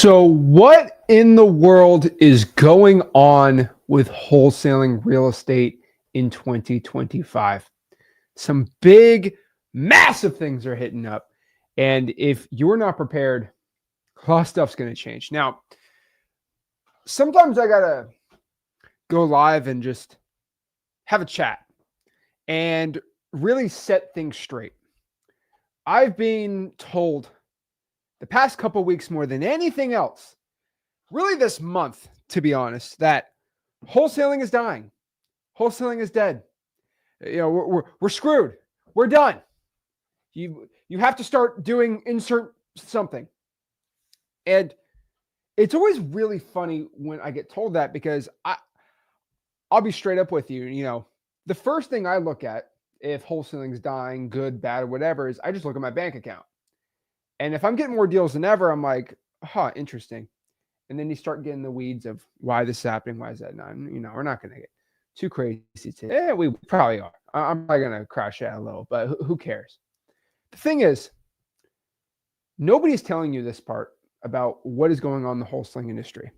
So, what in the world is going on with wholesaling real estate in 2025? Some big, massive things are hitting up. And if you're not prepared, a lot of stuff's going to change. Now, sometimes I got to go live and just have a chat and really set things straight. I've been told the past couple weeks more than anything else, really this month, to be honest, that wholesaling is dying. Wholesaling is dead. You know, we're screwed. We're done. You have to start doing insert something. And it's always really funny when I get told that, because I'll be straight up with you. You know, the first thing I look at if wholesaling is dying, good, bad, whatever, is I just look at my bank account. And if I'm getting more deals than ever, I'm like, interesting. And then you start getting the weeds of why this is happening, why is that not? We're not going to get too crazy today. Yeah, we probably are. I'm probably going to crash out a little, but who cares? The thing is, nobody's telling you this part about what is going on in the wholesaling industry.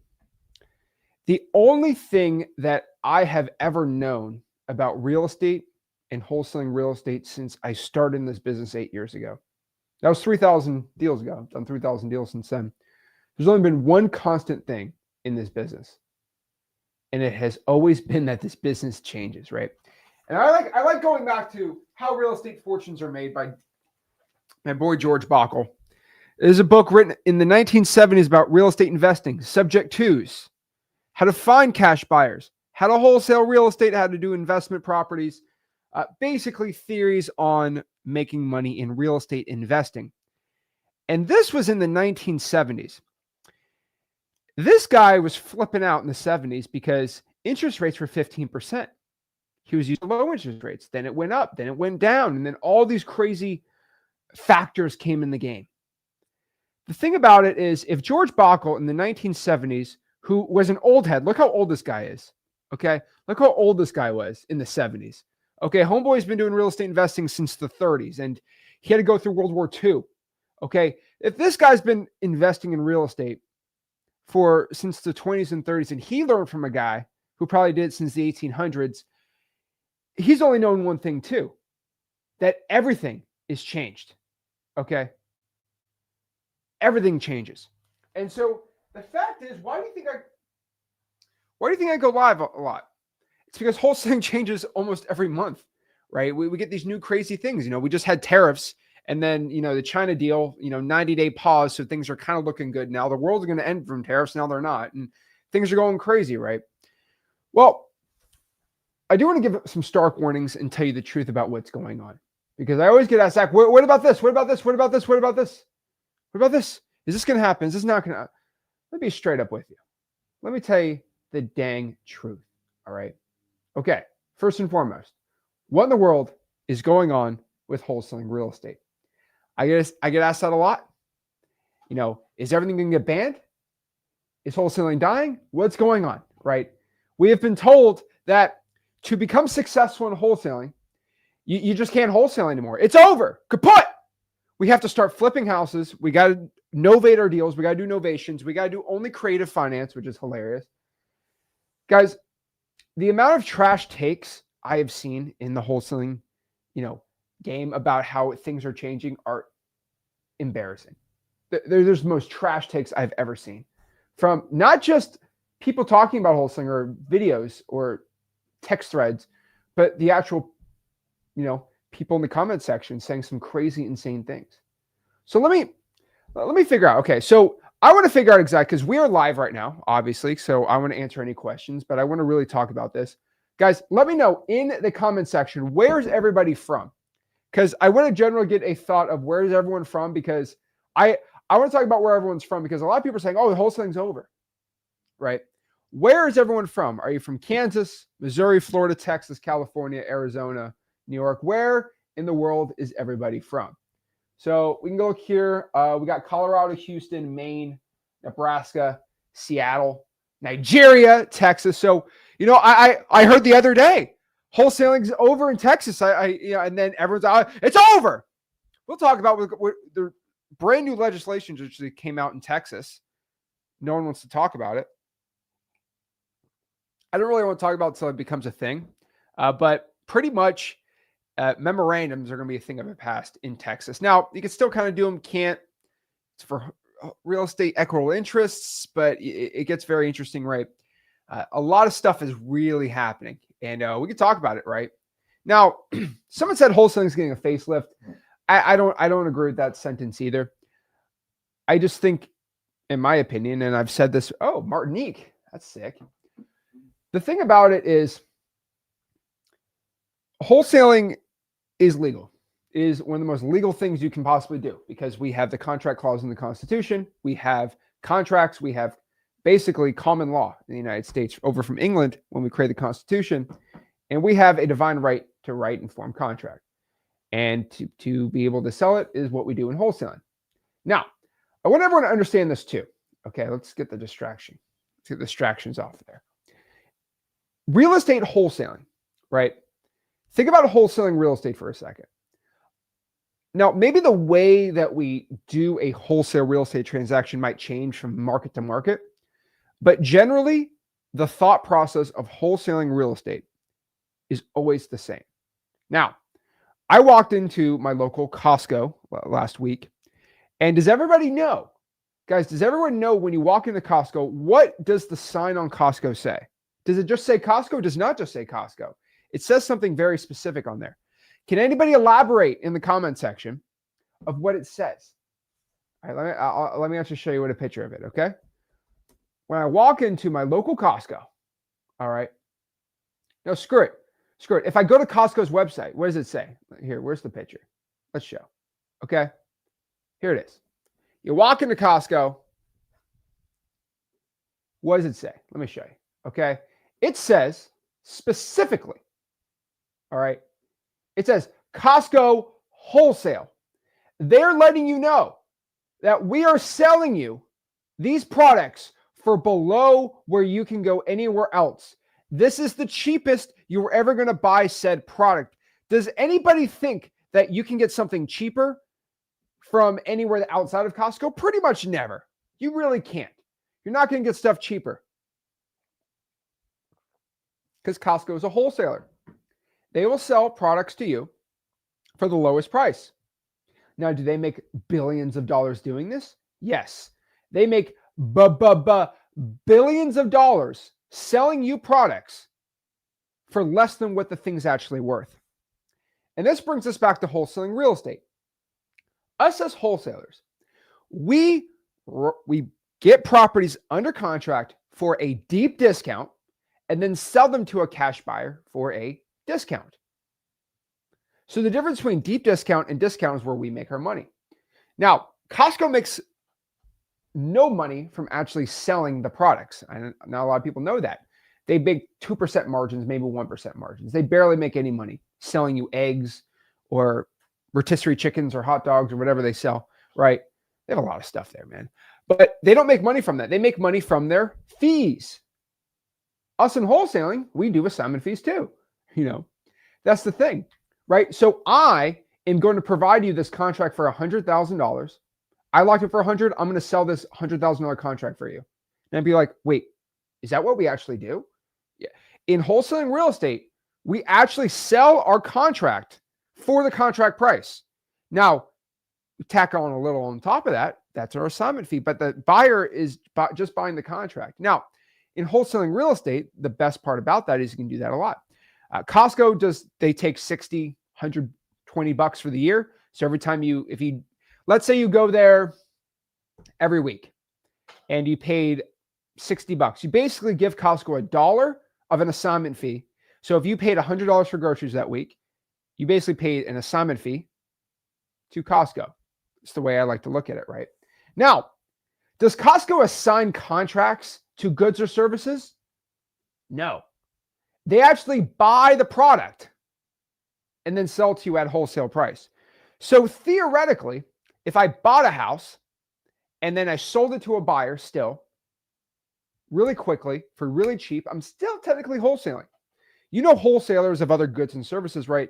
The only thing that I have ever known about real estate and wholesaling real estate since I started in this business 8 years ago, that was 3,000 deals ago. I've done 3,000 deals since then. There's only been one constant thing in this business, and it has always been that this business changes, right? And I like going back to How Real Estate Fortunes Are Made by my boy George Bockel. There's a book written in the 1970s about real estate investing, subject twos, how to find cash buyers, how to wholesale real estate, how to do investment properties, basically theories on making money in real estate investing. And this was in the 1970s. This guy was flipping out in the 70s because interest rates were 15%. He was using low interest rates. Then it went up, then it went down, and then all these crazy factors came in the game. The thing about it is, if George Bockel in the 1970s, who was an old head, look how old this guy is, okay? Look how old this guy was in the 70s. Okay, homeboy's been doing real estate investing since the 30s, and he had to go through World War II. Okay, if this guy's been investing in real estate since the 20s and 30s, and he learned from a guy who probably did it since the 1800s, he's only known one thing too, that everything is changed. Okay, everything changes. And so the fact is, why do you think I go live a lot? It's because wholesaling changes almost every month, right? We get these new crazy things. We just had tariffs, and then, the China deal, 90-day pause. So things are kind of looking good now. The world's going to end from tariffs. Now they're not. And things are going crazy, right? Well, I do want to give some stark warnings and tell you the truth about what's going on, because I always get asked, Zach, what about this? What about this? What about this? What about this? What about this? Is this going to happen? Is this not going to? Let me be straight up with you. Let me tell you the dang truth. All right. Okay. First and foremost, what in the world is going on with wholesaling real estate? I get asked that a lot. Is everything going to get banned? Is wholesaling dying? What's going on? Right. We have been told that to become successful in wholesaling, you just can't wholesale anymore. It's over. Kaput. We have to start flipping houses. We got to novate our deals. We got to do novations. We got to do only creative finance, which is hilarious. Guys, the amount of trash takes I have seen in the wholesaling, game about how things are changing are embarrassing. There's the most trash takes I've ever seen, from not just people talking about wholesaling or videos or text threads, but the actual, people in the comment section saying some crazy, insane things. So let me figure out. Okay, so I want to figure out exactly, because we are live right now, obviously. So I want to answer any questions, but I want to really talk about this. Guys, let me know in the comment section, where's everybody from? Because I want to generally get a thought of where's everyone from, because I want to talk about where everyone's from, because a lot of people are saying, oh, the wholesaling's over, right? Where is everyone from? Are you from Kansas, Missouri, Florida, Texas, California, Arizona, New York? Where in the world is everybody from? So we can go look here. We got Colorado, Houston, Maine, Nebraska, Seattle, Nigeria, Texas. So, I heard the other day, wholesaling's over in Texas. And then everyone's out, it's over. We'll talk about what the brand new legislation which came out in Texas No one wants to talk about it. I don't really want to talk about it until it becomes a thing. But pretty much memorandums are going to be a thing of the past in Texas. Now, you can still kind of do them, can't. It's for real estate equitable interests, but it gets very interesting, right? A lot of stuff is really happening, and we can talk about it, right? Now, someone said wholesaling is getting a facelift. I don't agree with that sentence either. I just think, in my opinion, and I've said this, Martinique, that's sick. The thing about it is wholesaling is legal. It is one of the most legal things you can possibly do because we have the contract clause in the Constitution. We have contracts. We have basically common law in the United States over from England when we created the Constitution. And we have a divine right to write and form contract. And to be able to sell it is what we do in wholesaling. Now, I want everyone to understand this too. Okay, let's get the distraction. Let's get the distractions off there. Real estate wholesaling, right? Think about wholesaling real estate for a second. Now, maybe the way that we do a wholesale real estate transaction might change from market to market, but generally, the thought process of wholesaling real estate is always the same. Now, I walked into my local Costco last week, and does everybody know, guys, does everyone know when you walk into Costco, what does the sign on Costco say? Does it just say Costco? It does not just say Costco. It says something very specific on there. Can anybody elaborate in the comment section of what it says? All right, let me actually show you what a picture of it, okay? When I walk into my local Costco, all right, no, screw it. Screw it. If I go to Costco's website, what does it say? Here, where's the picture? Let's show. Okay, here it is. You walk into Costco. What does it say? Let me show you. Okay, it says specifically, all right, it says Costco Wholesale. They're letting you know that we are selling you these products for below where you can go anywhere else. This is the cheapest you were ever going to buy said product. Does anybody think that you can get something cheaper from anywhere outside of Costco? Pretty much never. You really can't. You're not going to get stuff cheaper because Costco is a wholesaler. They will sell products to you for the lowest price. Now, do they make billions of dollars doing this? Yes. They make billions of dollars selling you products for less than what the thing's actually worth. And this brings us back to wholesaling real estate. Us as wholesalers, we get properties under contract for a deep discount and then sell them to a cash buyer for a discount. So the difference between deep discount and discount is where we make our money. Now, Costco makes no money from actually selling the products. And not a lot of people know that. They make 2% margins, maybe 1% margins. They barely make any money selling you eggs or rotisserie chickens or hot dogs or whatever they sell, right? They have a lot of stuff there, man. But they don't make money from that. They make money from their fees. Us in wholesaling, we do assignment fees too. You know, that's the thing, right? So I am going to provide you this contract for $100,000. I locked it for 100. I'm going to sell this $100,000 contract for you. And I'd be like, wait, is that what we actually do? Yeah. In wholesaling real estate, we actually sell our contract for the contract price. Now, we tack on a little on top of that. That's our assignment fee, but the buyer is just buying the contract. Now, in wholesaling real estate, the best part about that is you can do that a lot. Costco they take 60, 120 bucks for the year. So every time let's say you go there every week and you paid 60 bucks, you basically give Costco $1 of an assignment fee. So if you paid $100 for groceries that week, you basically paid an assignment fee to Costco. It's the way I like to look at it, right? Now, does Costco assign contracts to goods or services? No. They actually buy the product and then sell to you at wholesale price. So theoretically, if I bought a house and then I sold it to a buyer still really quickly for really cheap, I'm still technically wholesaling. You know, wholesalers of other goods and services, right?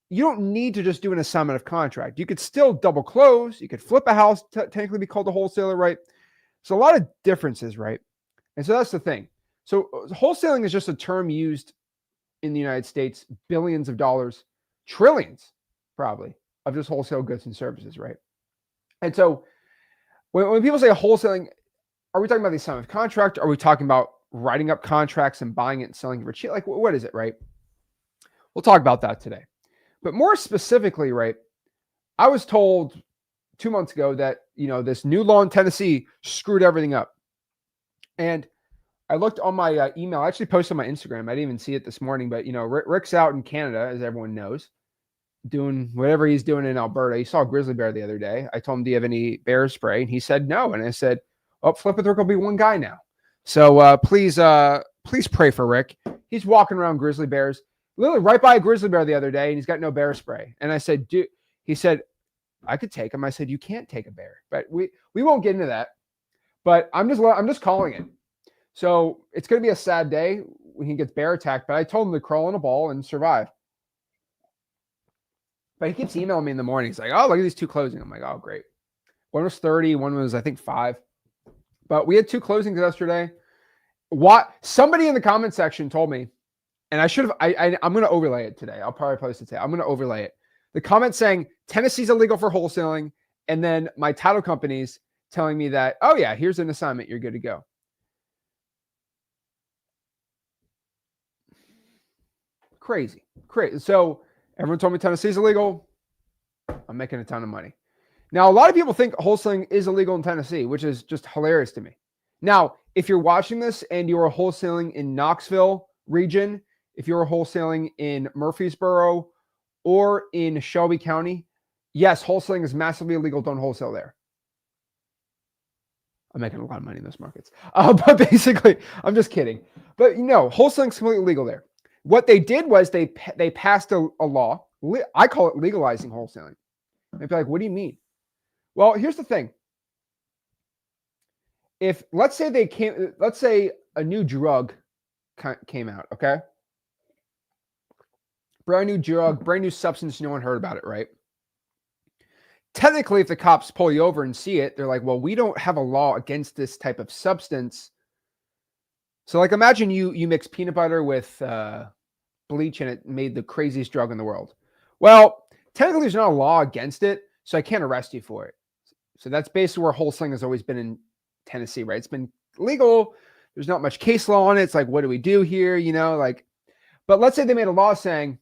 You don't need to just do an assignment of contract. You could still double close. You could flip a house, technically be called a wholesaler, right? So a lot of differences, right? And so that's the thing. So wholesaling is just a term used in the United States, billions of dollars, trillions probably of just wholesale goods and services, right? And so when people say wholesaling, are we talking about the assignment of contract? Are we talking about writing up contracts and buying it and selling it for cheap? Like, what is it, right? We'll talk about that today. But more specifically, right, I was told 2 months ago that, this new law in Tennessee screwed everything up. And I looked on my email. I actually posted on my Instagram. I didn't even see it this morning, but, Rick's out in Canada, as everyone knows, doing whatever he's doing in Alberta. He saw a grizzly bear the other day. I told him, do you have any bear spray? And he said no. And I said, oh, Flip with Rick will be one guy now. So please pray for Rick. He's walking around grizzly bears, literally right by a grizzly bear the other day, and he's got no bear spray. And I said, dude, he said, I could take him. I said, you can't take a bear, but we won't get into that. But I'm just calling it. So it's going to be a sad day when he gets bear attacked, but I told him to crawl in a ball and survive. But he keeps emailing me in the morning. He's like, oh, look at these 2 closings. I'm like, oh, great. One was 30. One was, I think, 5. But we had 2 closings yesterday. Somebody in the comment section told me, and I should have, I'm going to overlay it today. I'll probably post it today. I'm going to overlay it. The comment saying Tennessee's illegal for wholesaling. And then my title companies telling me that, oh yeah, here's an assignment. You're good to go. Crazy. So everyone told me Tennessee's illegal. I'm making a ton of money. Now, a lot of people think wholesaling is illegal in Tennessee, which is just hilarious to me. Now, if you're watching this and you're wholesaling in Knoxville region, if you're wholesaling in Murfreesboro or in Shelby County, yes, wholesaling is massively illegal. Don't wholesale there. I'm making a lot of money in those markets. But basically, I'm just kidding. But wholesaling is completely legal there. What they did was they passed a law. I call it legalizing wholesaling. They'd be like, what do you mean? Well, here's the thing. If let's say a new drug came out, okay? Brand new drug, brand new substance, no one heard about it, right? Technically, if the cops pull you over and see it, they're like, well, we don't have a law against this type of substance. So like imagine you mix peanut butter with bleach and it made the craziest drug in the world. Well, technically there's not a law against it, so I can't arrest you for it. So that's basically where wholesaling has always been in Tennessee, right? It's been legal. There's not much case law on it. It's like, what do we do here? But let's say they made a law saying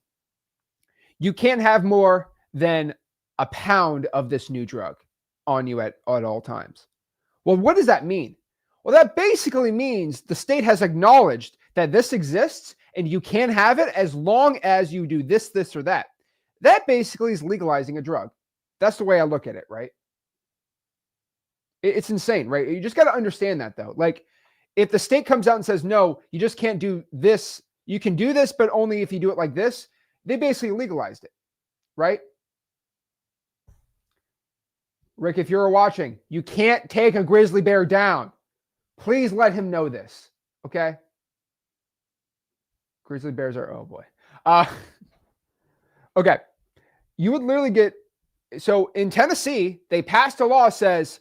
you can't have more than a pound of this new drug on you at all times. Well, what does that mean? Well, that basically means the state has acknowledged that this exists and you can have it as long as you do this, this, or that. That basically is legalizing a drug. That's the way I look at it, right? It's insane, right? You just got to understand that, though. Like, if the state comes out and says, no, you just can't do this. You can do this, but only if you do it like this. They basically legalized it, right? Rick, if you're watching, you can't take a grizzly bear down. Please let him know this, okay? Grizzly bears are, oh boy. Okay. You would literally get, so in Tennessee, they passed a law that says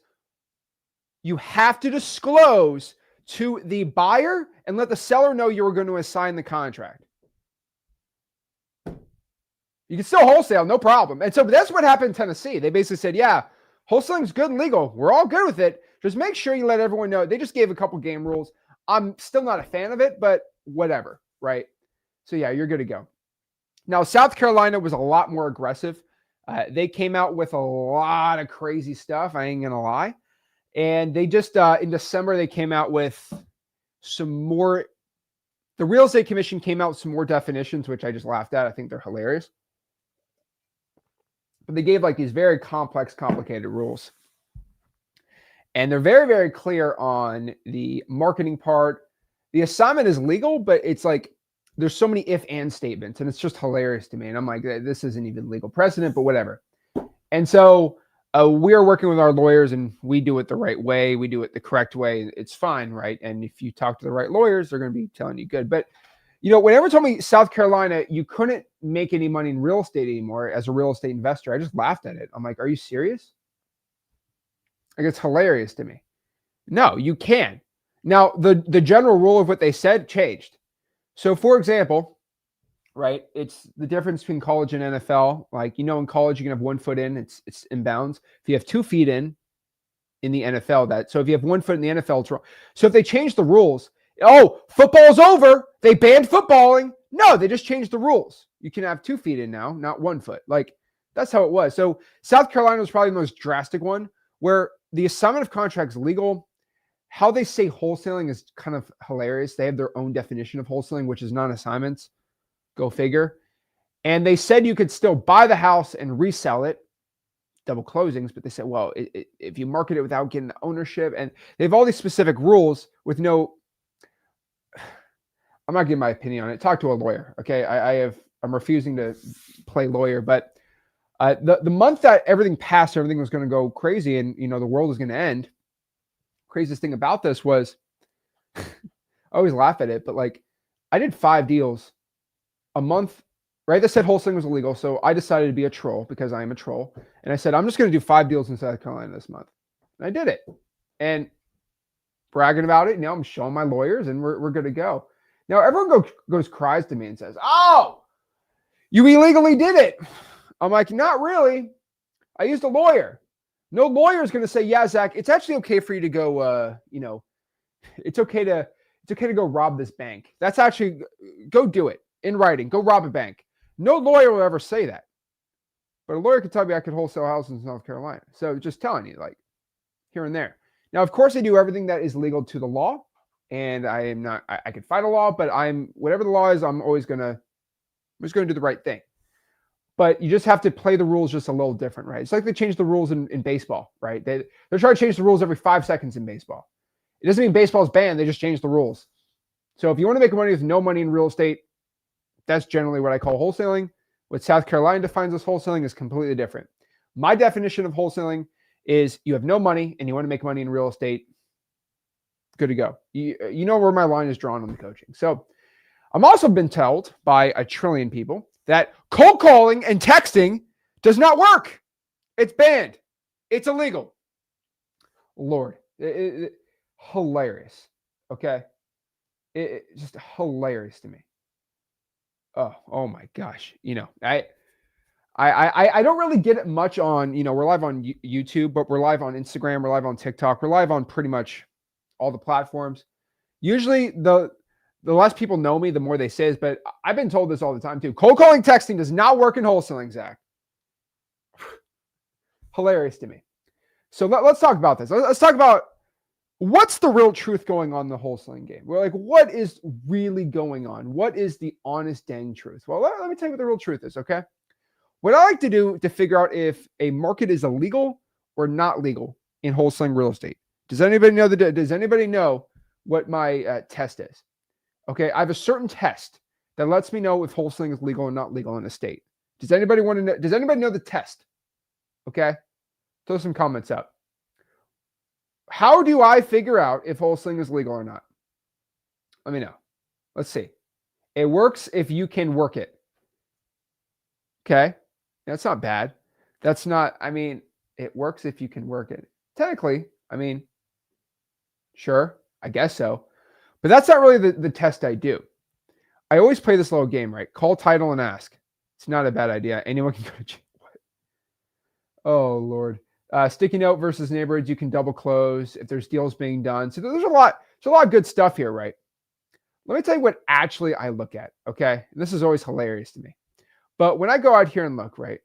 you have to disclose to the buyer and let the seller know you were going to assign the contract. You can still wholesale, no problem. And so that's what happened in Tennessee. They basically said, yeah, wholesaling is good and legal. We're all good with it. Just make sure you let everyone know. They just gave a couple game rules. I'm still not a fan of it, but whatever, right? So yeah, you're good to go. Now, South Carolina was a lot more aggressive. They came out with a lot of crazy stuff. I ain't going to lie. And they just, in December, they came out with some more. The Real Estate Commission came out with some more definitions, which I just laughed at. I think they're hilarious. But they gave like these very complex, complicated rules. And they're very, very clear on the marketing part. The assignment is legal, but it's like there's so many if and statements, and it's just hilarious to me. And I'm like, this isn't even legal precedent, but whatever. And so we are working with our lawyers, and we do it the right way. We do it the correct way. It's fine, right? And if you talk to the right lawyers, they're going to be telling you good. But whenever told me South Carolina, you couldn't make any money in real estate anymore as a real estate investor, I just laughed at it. I'm like, are you serious? Like, it's hilarious to me. No, you can. Now, the general rule of what they said changed. So, for example, right, it's the difference between college and NFL. Like, in college, you can have 1 foot in, it's in bounds. If you have 2 feet in the NFL, so if you have 1 foot in the NFL, it's wrong. So if they change the rules, football's over, they banned footballing. No, they just changed the rules. You can have 2 feet in now, not 1 foot. Like, that's how it was. So South Carolina was probably the most drastic one, where the assignment of contracts legal. How they say wholesaling is kind of hilarious. They have their own definition of wholesaling, which is non-assignments. Go figure. And they said you could still buy the house and resell it, double closings, but they said, well, if you market it without getting ownership, and they have all these specific rules with no, I'm not giving my opinion on it. Talk to a lawyer. Okay. I'm refusing to play lawyer, but the month that everything passed, everything was going to go crazy and, the world was going to end. Craziest thing about this was, I always laugh at it, but like, I did 5 deals a month, right? That said wholesaling was illegal. So I decided to be a troll because I am a troll. And I said, I'm just going to do 5 deals in South Carolina this month. And I did it. And bragging about it. Now I'm showing my lawyers and we're good to go. Now everyone cries to me and says, oh, you illegally did it. I'm like, not really. I used a lawyer. No lawyer is going to say, yeah, Zach, it's actually okay for you to go, it's okay to go rob this bank. That's actually, go do it in writing. Go rob a bank. No lawyer will ever say that. But a lawyer could tell me I could wholesale houses in North Carolina. So just telling you, like, here and there. Now, of course, I do everything that is legal to the law. And I am not, I could fight a law, but whatever the law is, I'm just going to do the right thing. But you just have to play the rules just a little different, right? It's like they changed the rules in baseball, right? They're trying to change the rules every 5 seconds in baseball. It doesn't mean baseball's banned. They just changed the rules. So if you want to make money with no money in real estate, that's generally what I call wholesaling. What South Carolina defines as wholesaling is completely different. My definition of wholesaling is you have no money and you want to make money in real estate, good to go. You know where my line is drawn on the coaching. So I'm also been told by a trillion people that cold calling and texting does not work. It's banned. It's illegal. Lord, hilarious. Okay. It's just hilarious to me. Oh my gosh. I don't really get it much on, we're live on YouTube, but we're live on Instagram. We're live on TikTok. We're live on pretty much all the platforms. Usually the less people know me, the more they say this, but I've been told this all the time too. Cold calling, texting does not work in wholesaling, Zach. Hilarious to me. So let's talk about this. Let's talk about what's the real truth going on in the wholesaling game. We're like, what is really going on? What is the honest dang truth? Well, let me tell you what the real truth is, okay? What I like to do to figure out if a market is illegal or not legal in wholesaling real estate. Does anybody know what my test is? Okay, I have a certain test that lets me know if wholesaling is legal or not legal in a state. Does anybody want to know? Does anybody know the test? Okay, throw some comments up. How do I figure out if wholesaling is legal or not? Let me know. Let's see. It works if you can work it. Okay, that's not bad. It works if you can work it. Technically, sure, I guess so. But that's not really the test I do. I always play this little game, right? Call title and ask. It's not a bad idea. Anyone can go to jail. Oh, Lord. Sticky note versus neighborhoods, you can double close if there's deals being done. So there's a lot of good stuff here, right? Let me tell you what actually I look at, okay? And this is always hilarious to me. But when I go out here and look, right?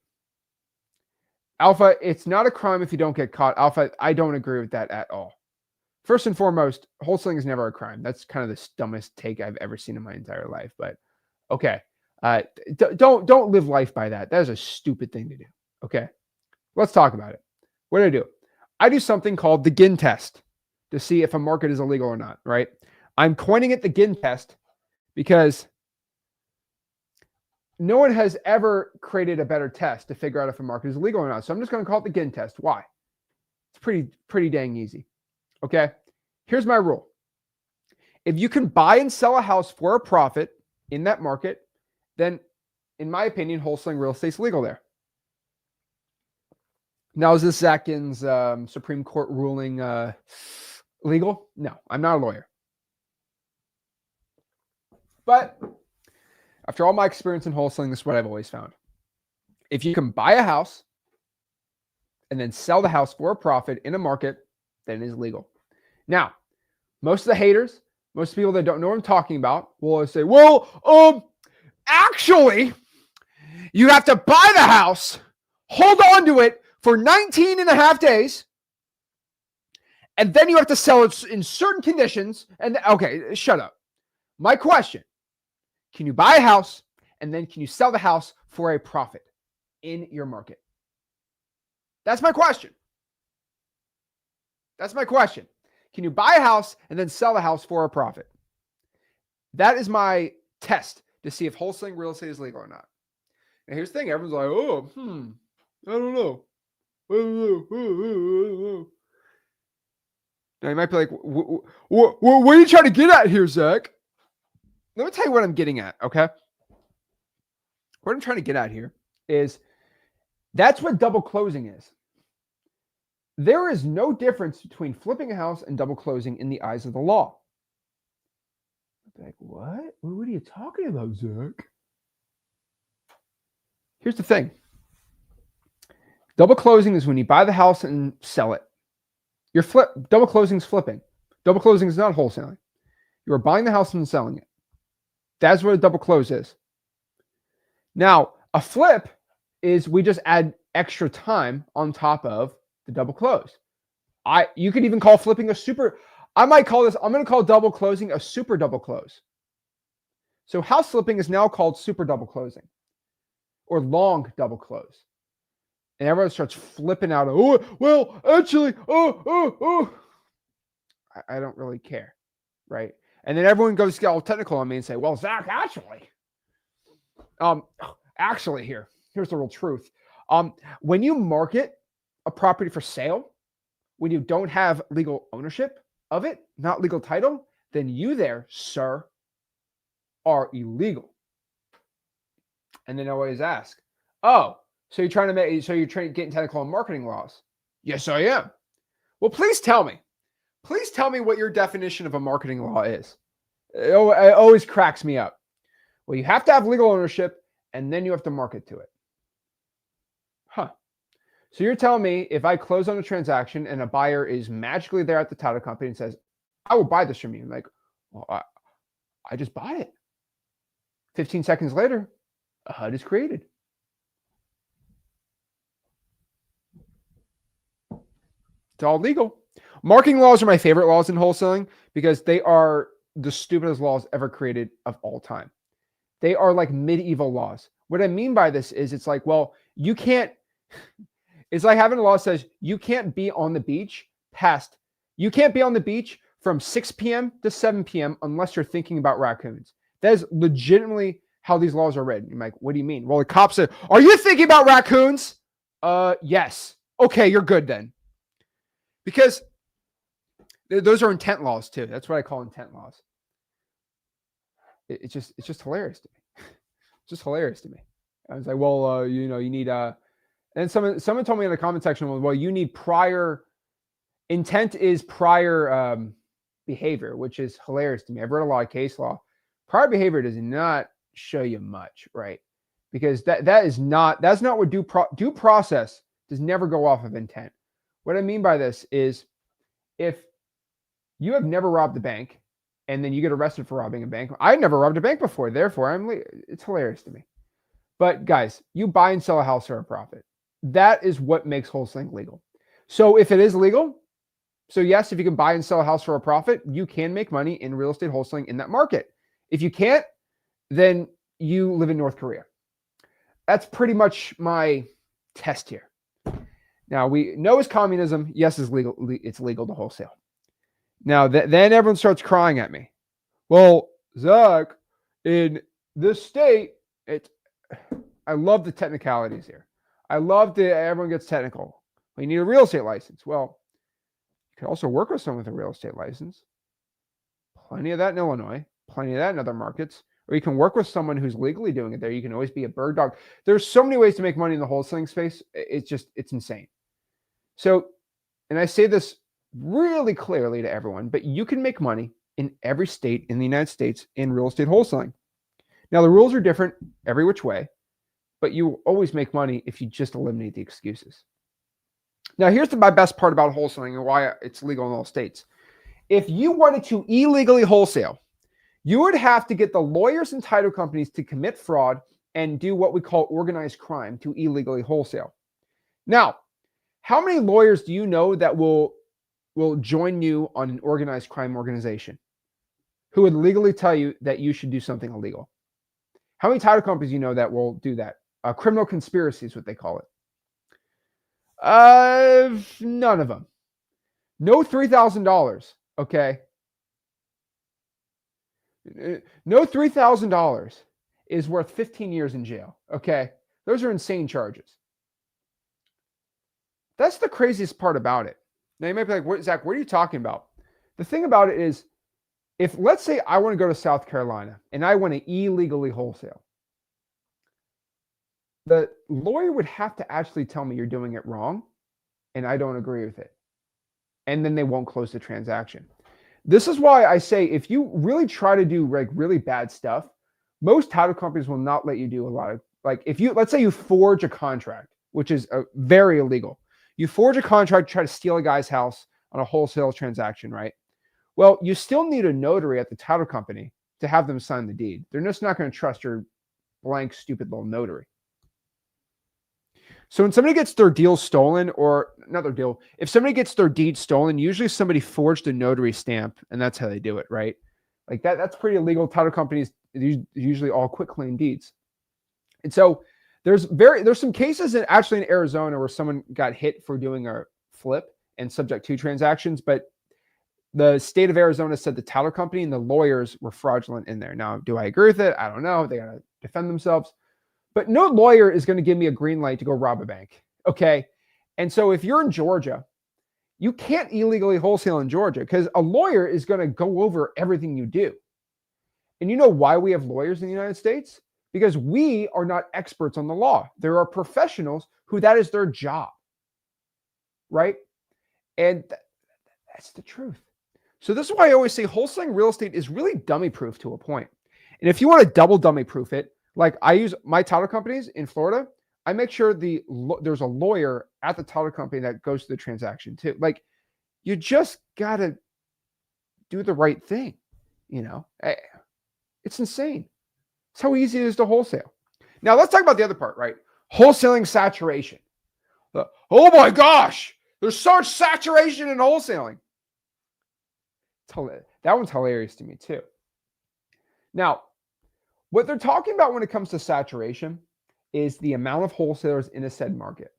Alpha, it's not a crime if you don't get caught. Alpha, I don't agree with that at all. First and foremost, wholesaling is never a crime. That's kind of the dumbest take I've ever seen in my entire life. But okay, don't live life by that. That is a stupid thing to do. Okay, let's talk about it. What do? I do something called the Ginn test to see if a market is illegal or not. Right? I'm coining it the Ginn test because no one has ever created a better test to figure out if a market is illegal or not. So I'm just going to call it the Ginn test. Why? It's pretty dang easy. Okay, here's my rule. If you can buy and sell a house for a profit in that market, then in my opinion, wholesaling real estate is legal there. Now, is this Zach Ginn's Supreme Court ruling legal? No, I'm not a lawyer. But after all my experience in wholesaling, this is what I've always found. If you can buy a house and then sell the house for a profit in a market, then it is legal. Now, most of the haters, most people that don't know what I'm talking about will say, well, actually, you have to buy the house, hold on to it for 19 and a half days, and then you have to sell it in certain conditions. And okay, shut up. My question, can you buy a house and then can you sell the house for a profit in your market? That's my question. That's my question. Can you buy a house and then sell the house for a profit? That is my test to see if wholesaling real estate is legal or not. And here's the thing. Everyone's like, I don't know. Now you might be like, what are you trying to get at here, Zach? Let me tell you what I'm getting at, okay? What I'm trying to get at here is that's what double closing is. There is no difference between flipping a house and double closing in the eyes of the law. Like, what? What are you talking about, Zach? Here's the thing. Double closing is when you buy the house and sell it. Double closing is flipping. Double closing is not wholesaling. You are buying the house and selling it. That's what a double close is. Now, a flip is we just add extra time on top of the double close. You could even call flipping a super. I'm going to call double closing a super double close. So house flipping is now called super double closing or long double close. And everyone starts flipping out. Oh, well, actually, I don't really care, right? And then everyone goes to get all technical on me and say, well, Zach, actually, here's the real truth. When you market a property for sale, when you don't have legal ownership of it, not legal title, then you there, sir, are illegal. And then I always ask, oh, so you're getting technical on marketing laws? Yes, I am. Well, please tell me what your definition of a marketing law is. It always cracks me up. Well, you have to have legal ownership and then you have to market to it. Huh. So you're telling me if I close on a transaction and a buyer is magically there at the title company and says, I will buy this from you. I'm like, well, I just bought it. 15 seconds later, a HUD is created. It's all legal. Marketing laws are my favorite laws in wholesaling because they are the stupidest laws ever created of all time. They are like medieval laws. What I mean by this is it's like, well, you can't, it's like having a law that says you can't be on the beach from 6 p.m. to 7 p.m. unless you're thinking about raccoons. That is legitimately how these laws are written. You're like, what do you mean? Well, the cop said, are you thinking about raccoons? Yes. Okay, you're good then. Because those are intent laws too. That's what I call intent laws. It's just hilarious to me. It's just hilarious to me. I was like, well, you need and someone told me in the comment section, well, you need prior intent is prior behavior, which is hilarious to me. I've read a lot of case law. Prior behavior does not show you much, right? Because that's not what due process does never go off of intent. What I mean by this is if you have never robbed a bank and then you get arrested for robbing a bank. I never robbed a bank before. Therefore, it's hilarious to me. But guys, you buy and sell a house for a profit. That is what makes wholesaling legal. So if it is legal, so yes, if you can buy and sell a house for a profit, you can make money in real estate wholesaling in that market. If you can't, then you live in North Korea. That's pretty much my test here. Now, we know it's communism. Yes, it's legal. It's legal to wholesale. Now, then everyone starts crying at me. Well, Zach, in this state, I love the technicalities here. I love that everyone gets technical. Well, you need a real estate license. Well, you can also work with someone with a real estate license. Plenty of that in Illinois. Plenty of that in other markets. Or you can work with someone who's legally doing it there. You can always be a bird dog. There's so many ways to make money in the wholesaling space. It's insane. So, and I say this really clearly to everyone, but you can make money in every state in the United States in real estate wholesaling. Now, the rules are different every which way, but you will always make money if you just eliminate the excuses. Now, here's my best part about wholesaling and why it's legal in all states. If you wanted to illegally wholesale, you would have to get the lawyers and title companies to commit fraud and do what we call organized crime to illegally wholesale. Now, how many lawyers do you know that will join you on an organized crime organization who would legally tell you that you should do something illegal? How many title companies do you know that will do that? Criminal conspiracy is what they call it. None of them. No $3,000. Okay. No $3,000 is worth 15 years in jail. Okay. Those are insane charges. That's the craziest part about it. Now you might be like, Zach, what are you talking about? The thing about it is, if let's say I want to go to South Carolina and I want to illegally wholesale, the lawyer would have to actually tell me you're doing it wrong and I don't agree with it. And then they won't close the transaction. This is why I say if you really try to do like really bad stuff, most title companies will not let you do a lot of, like if you, let's say you forge a contract, which is very illegal. You forge a contract, try to steal a guy's house on a wholesale transaction, right? Well, you still need a notary at the title company to have them sign the deed. They're just not going to trust your blank, stupid little notary. So when somebody gets their deal stolen, or another deal, if somebody gets their deed stolen, usually somebody forged a notary stamp, and that's how they do it, right? Like that's pretty illegal. Title companies usually all quit claim deeds. And so there's some cases actually in Arizona where someone got hit for doing a flip and subject to transactions, but the state of Arizona said the title company and the lawyers were fraudulent in there. Now, do I agree with it? I don't know. They got to defend themselves. But no lawyer is going to give me a green light to go rob a bank. Okay. And so if you're in Georgia, you can't illegally wholesale in Georgia because a lawyer is going to go over everything you do. And you know why we have lawyers in the United States? Because we are not experts on the law. There are professionals who that is their job. Right? And that's the truth. So this is why I always say wholesaling real estate is really dummy proof to a point. And if you want to double dummy proof it, like I use my title companies in Florida, I make sure there's a lawyer at the title company that goes to the transaction too. Like you just got to do the right thing. You know, it's insane. It's how easy it is to wholesale. Now let's talk about the other part, right? Wholesaling saturation. Oh my gosh, there's so much saturation in wholesaling. That one's hilarious to me too. Now, what they're talking about when it comes to saturation is the amount of wholesalers in a said market.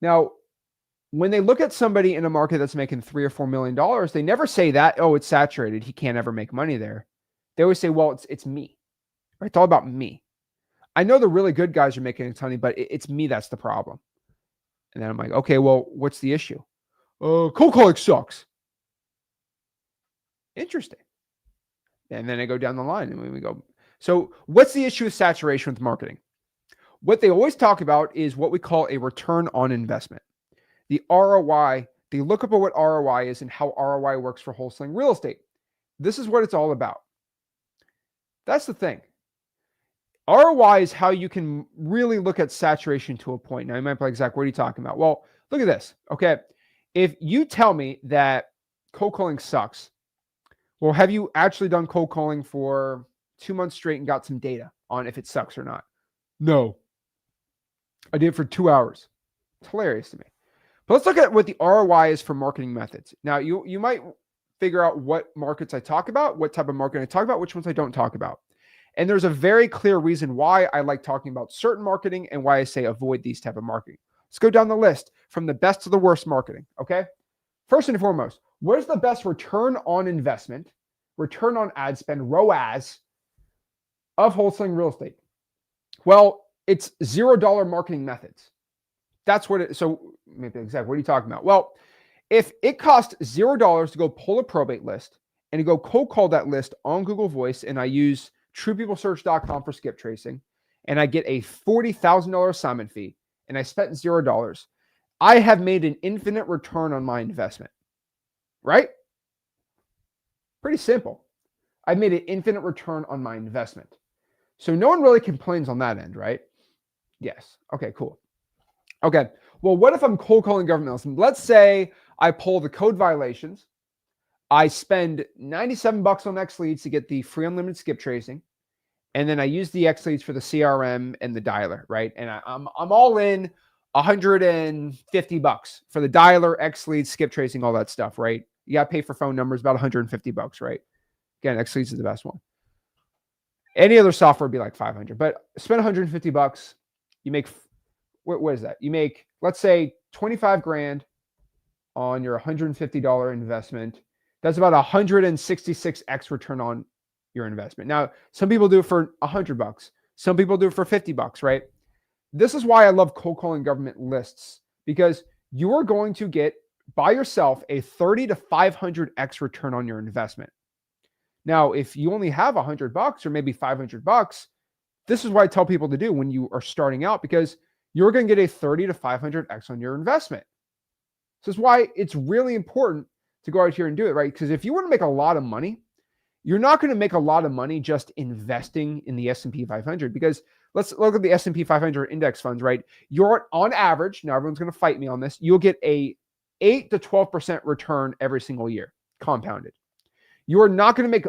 Now, when they look at somebody in a market that's making $3 or $4 million, they never say that, oh, it's saturated, he can't ever make money there. They always say, well, it's me. Right? It's all about me. I know the really good guys are making a ton of money, but it's me that's the problem. And then I'm like, okay, well, what's the issue? Cold calling sucks. Interesting. And then I go down the line and we go, so what's the issue with saturation with marketing? What they always talk about is what we call a return on investment. The ROI, they look up at what ROI is and how ROI works for wholesaling real estate. This is what it's all about. That's the thing. ROI is how you can really look at saturation to a point. Now you might be like, Zach, what are you talking about? Well, look at this. Okay. If you tell me that cold calling sucks, well, have you actually done cold calling for 2 months straight and got some data on if it sucks or not? No. I did it for 2 hours. It's hilarious to me. But let's look at what the ROI is for marketing methods. Now, you might figure out what markets I talk about, what type of marketing I talk about, which ones I don't talk about. And there's a very clear reason why I like talking about certain marketing and why I say avoid these type of marketing. Let's go down the list from the best to the worst marketing, okay? First and foremost, what is the best return on investment, return on ad spend, ROAS, of wholesaling real estate? Well, it's $0 marketing methods. That's what it, so maybe exactly, what are you talking about? Well, if it costs $0 to go pull a probate list and to go cold call that list on Google Voice, and I use truepeoplesearch.com for skip tracing, and I get a $40,000 assignment fee, and I spent $0, I have made an infinite return on my investment. right? Pretty simple. I've made an infinite return on my investment. So no one really complains on that end, right? Yes. Okay, cool. Okay. Well, what if I'm cold calling government? Let's say I pull the code violations. I spend 97 bucks on X leads to get the free unlimited skip tracing. And then I use the X leads for the CRM and the dialer, right? And I'm all in 150 bucks for the dialer, X leads, skip tracing, all that stuff, right? You got to pay for phone numbers, about 150 bucks, right? Again, X leads is the best one. Any other software would be like 500, but spend 150 bucks. You make, what is that? You make, let's say 25 grand on your $150 investment. That's about 166x return on your investment. Now, some people do it for 100 bucks. Some people do it for 50 bucks, right? This is why I love cold calling government lists, because you are going to get by yourself a 30 to 500x return on your investment. Now, if you only have 100 bucks or maybe 500 bucks, this is what I tell people to do when you are starting out, because you're going to get a 30 to 500x on your investment. This is why it's really important to go out here and do it, right? Because if you want to make a lot of money, you're not going to make a lot of money just investing in the S&P 500, because let's look at the S&P 500 index funds, right? You're on average, now everyone's going to fight me on this, you'll get a 8 to 12% return every single year, compounded. You are not going to make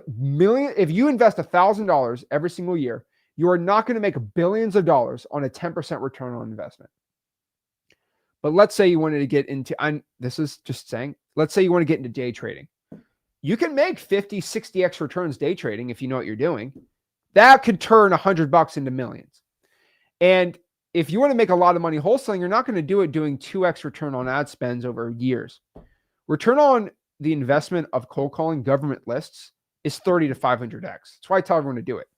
if you invest $1,000 every single year, you are not going to make billions of dollars on a 10% return on investment. But let's say you wanted to get into, this is just saying, let's say you want to get into day trading. You can make 50, 60x returns day trading if you know what you're doing. That could turn 100 bucks into millions. And if you want to make a lot of money wholesaling, you're not going to do it doing 2x return on ad spends over years. Return on the investment of cold calling government lists is 30 to 500x. That's why I tell everyone to do it.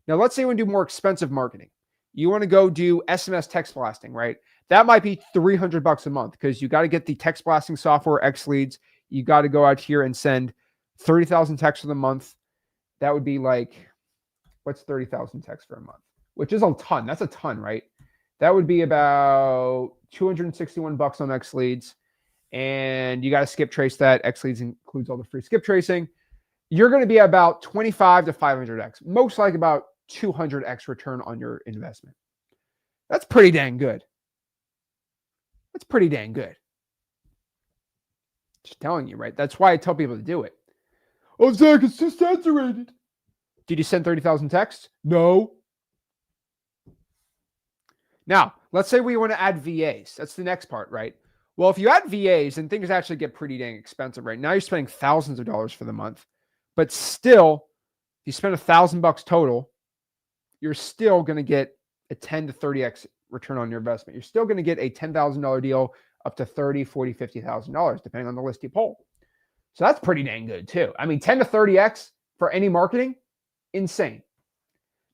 Now, let's say you want to do more expensive marketing. You want to go do SMS text blasting, right? That might be 300 bucks a month, because you got to get the text blasting software, X leads. You got to go out here and send 30,000 texts for the month. That would be like, what's 30,000 texts for a month? Which is a ton. That's a ton, right? That would be about 261 bucks on X leads. And you got to skip trace that. X leads includes all the free skip tracing. You're going to be about 25 to 500x, most like about 200x return on your investment. That's pretty dang good. That's pretty dang good. Just telling you, right? That's why I tell people to do it. Oh, Zach, it's too saturated. Did you send 30,000 texts? No. Now, let's say we want to add VAs. That's the next part, right? Well, if you add VAs, then things actually get pretty dang expensive, right? Now you're spending thousands of dollars for the month, but still, if you spend $1,000 total, you're still going to get a 10 to 30x return on your investment. You're still going to get a $10,000 deal up to $30,000, $40,000, $50,000, depending on the list you pull. So that's pretty dang good too. I mean, 10 to 30x for any marketing, insane.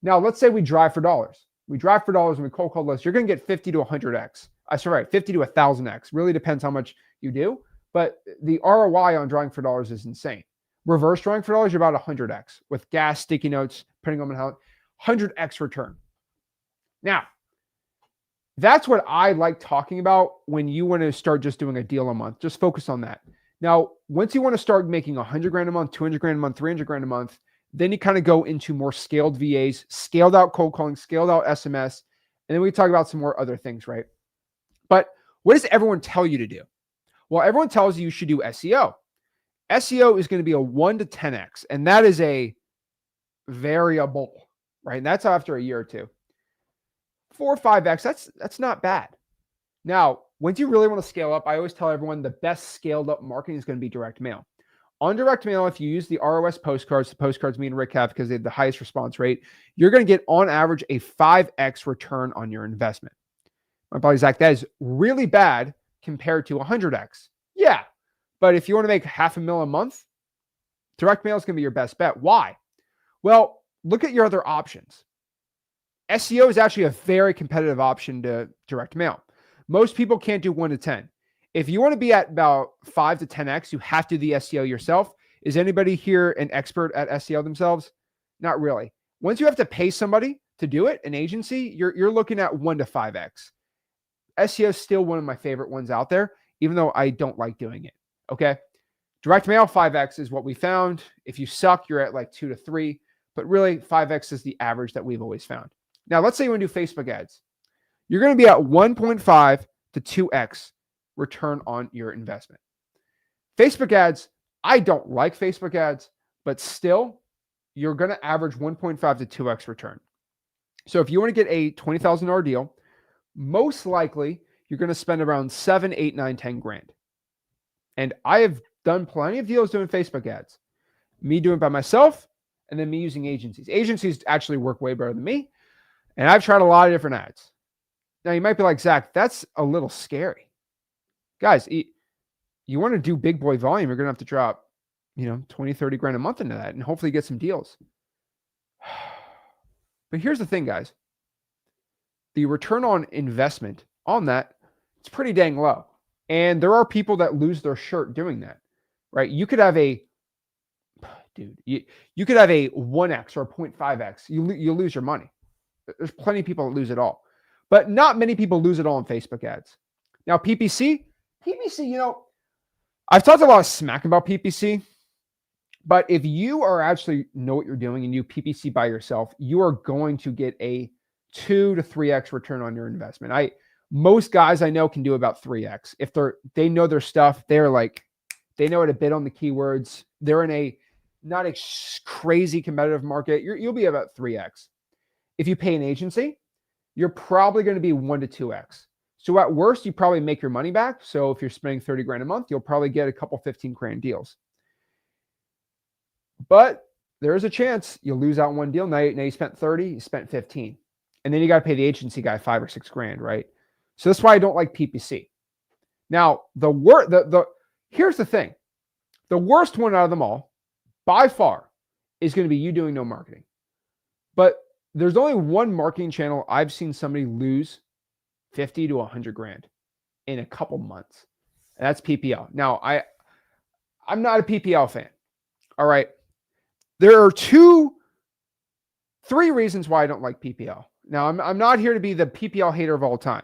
Now, let's say we drive for dollars. We drive for dollars and we cold call lists. You're going to get 50 to 100x. 50 to 1,000x. Really depends how much you do, but the ROI on drawing for dollars is insane. Reverse drawing for dollars, you're about 100x with gas, sticky notes, printing them in how 100x return. Now, that's what I like talking about when you want to start just doing a deal a month. Just focus on that. Now, once you want to start making 100 grand a month, 200 grand a month, 300 grand a month, then you kind of go into more scaled VAs, scaled out cold calling, scaled out SMS, and then we talk about some more other things, right? But what does everyone tell you to do? Well, everyone tells you should do SEO. SEO is going to be a 1 to 10x, and that is a variable, right? And that's after a year or two. 4 or 5x, that's not bad. Now, once you really want to scale up, I always tell everyone the best scaled up marketing is going to be direct mail. On direct mail, if you use the ROS postcards, the postcards me and Rick have because they have the highest response rate, you're going to get on average a 5x return on your investment. My buddy Zach, that is really bad compared to 100x. Yeah, but if you want to make $500,000 a month, direct mail is going to be your best bet. Why? Well, look at your other options. SEO is actually a very competitive option to direct mail. Most people can't do 1 to 10. If you want to be at about 5 to 10x, you have to do the SEO yourself. Is anybody here an expert at SEO themselves? Not really. Once you have to pay somebody to do it, an agency, you're looking at 1 to 5x. SEO is still one of my favorite ones out there, even though I don't like doing it. Okay. Direct mail, 5X is what we found. If you suck, you're at like 2 to 3, but really 5X is the average that we've always found. Now, let's say you want to do Facebook ads. You're going to be at 1.5 to 2X return on your investment. Facebook ads, I don't like Facebook ads, but still, you're going to average 1.5 to 2X return. So if you want to get a $20,000 deal, most likely you're going to spend around 7, 8, 9, 10 grand. And I have done plenty of deals doing Facebook ads. Me doing it by myself, and then me using agencies. Agencies actually work way better than me. And I've tried a lot of different ads. Now you might be like, Zach, that's a little scary. Guys, you want to do big boy volume, you're going to have to drop, 20, 30 grand a month into that and hopefully get some deals. But here's the thing, guys. The return on investment on that, it's pretty dang low. And there are people that lose their shirt doing that, right? You could have you could have a 1X or a 0.5X. You lose your money. There's plenty of people that lose it all. But not many people lose it all in Facebook ads. Now, PPC, I've talked a lot of smack about PPC, but if you are actually know what you're doing and you PPC by yourself, you are going to get a 2 to 3X return on your investment. Most guys I know can do about 3X. If they know their stuff, they know how to bid on the keywords. They're in not a crazy competitive market. You'll be about 3X. If you pay an agency, you're probably going to be 1 to 2X. So at worst, you probably make your money back. So if you're spending 30 grand a month, you'll probably get a couple 15 grand deals. But there is a chance you'll lose out one deal. Now you spent 30, you spent 15. And then you got to pay the agency guy 5 or 6 grand, right? So that's why I don't like PPC. Now, here's the thing. The worst one out of them all, by far, is going to be you doing no marketing. But there's only one marketing channel I've seen somebody lose 50 to 100 grand in a couple months. And that's PPL. Now, I'm not a PPL fan. All right. There are 3 reasons why I don't like PPL. Now, I'm not here to be the PPL hater of all time.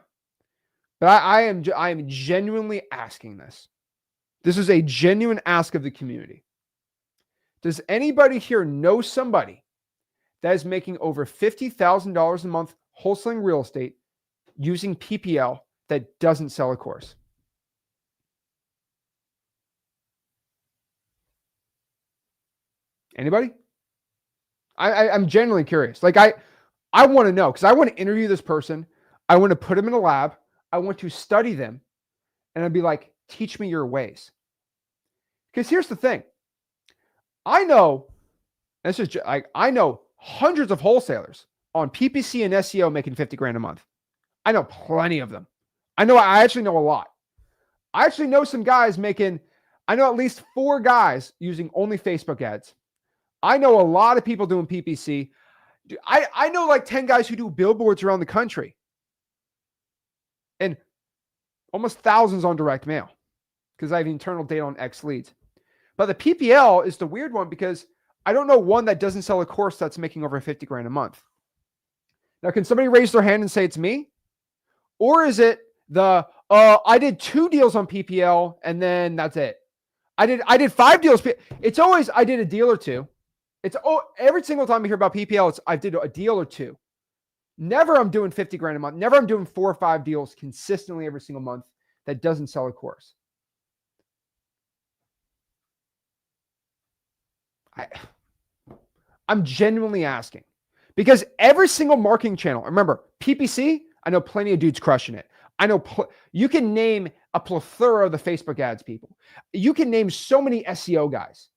But I am genuinely asking this. This is a genuine ask of the community. Does anybody here know somebody that is making over $50,000 a month wholesaling real estate using PPL that doesn't sell a course? Anybody? I'm genuinely curious. Like I want to know because I want to interview this person. I want to put them in a lab. I want to study them. And I'd be like, teach me your ways. Because here's the thing. I know hundreds of wholesalers on PPC and SEO making 50 grand a month. I know plenty of them. I actually know a lot. I actually know some guys I know at least 4 guys using only Facebook ads. I know a lot of people doing PPC. I know like 10 guys who do billboards around the country. And almost thousands on direct mail because I have internal data on X leads. But the PPL is the weird one because I don't know one that doesn't sell a course that's making over 50 grand a month. Now, can somebody raise their hand and say it's me? Or is it I did 2 deals on PPL and then that's it. I did 5 deals. It's always I did a deal or 2. Every single time I hear about PPL, I did a deal or 2. Never I'm doing 50 grand a month. Never I'm doing 4 or 5 deals consistently every single month that doesn't sell a course. I'm genuinely asking because every single marketing channel, remember PPC, I know plenty of dudes crushing it. I know you can name a plethora of the Facebook ads people. You can name so many SEO guys.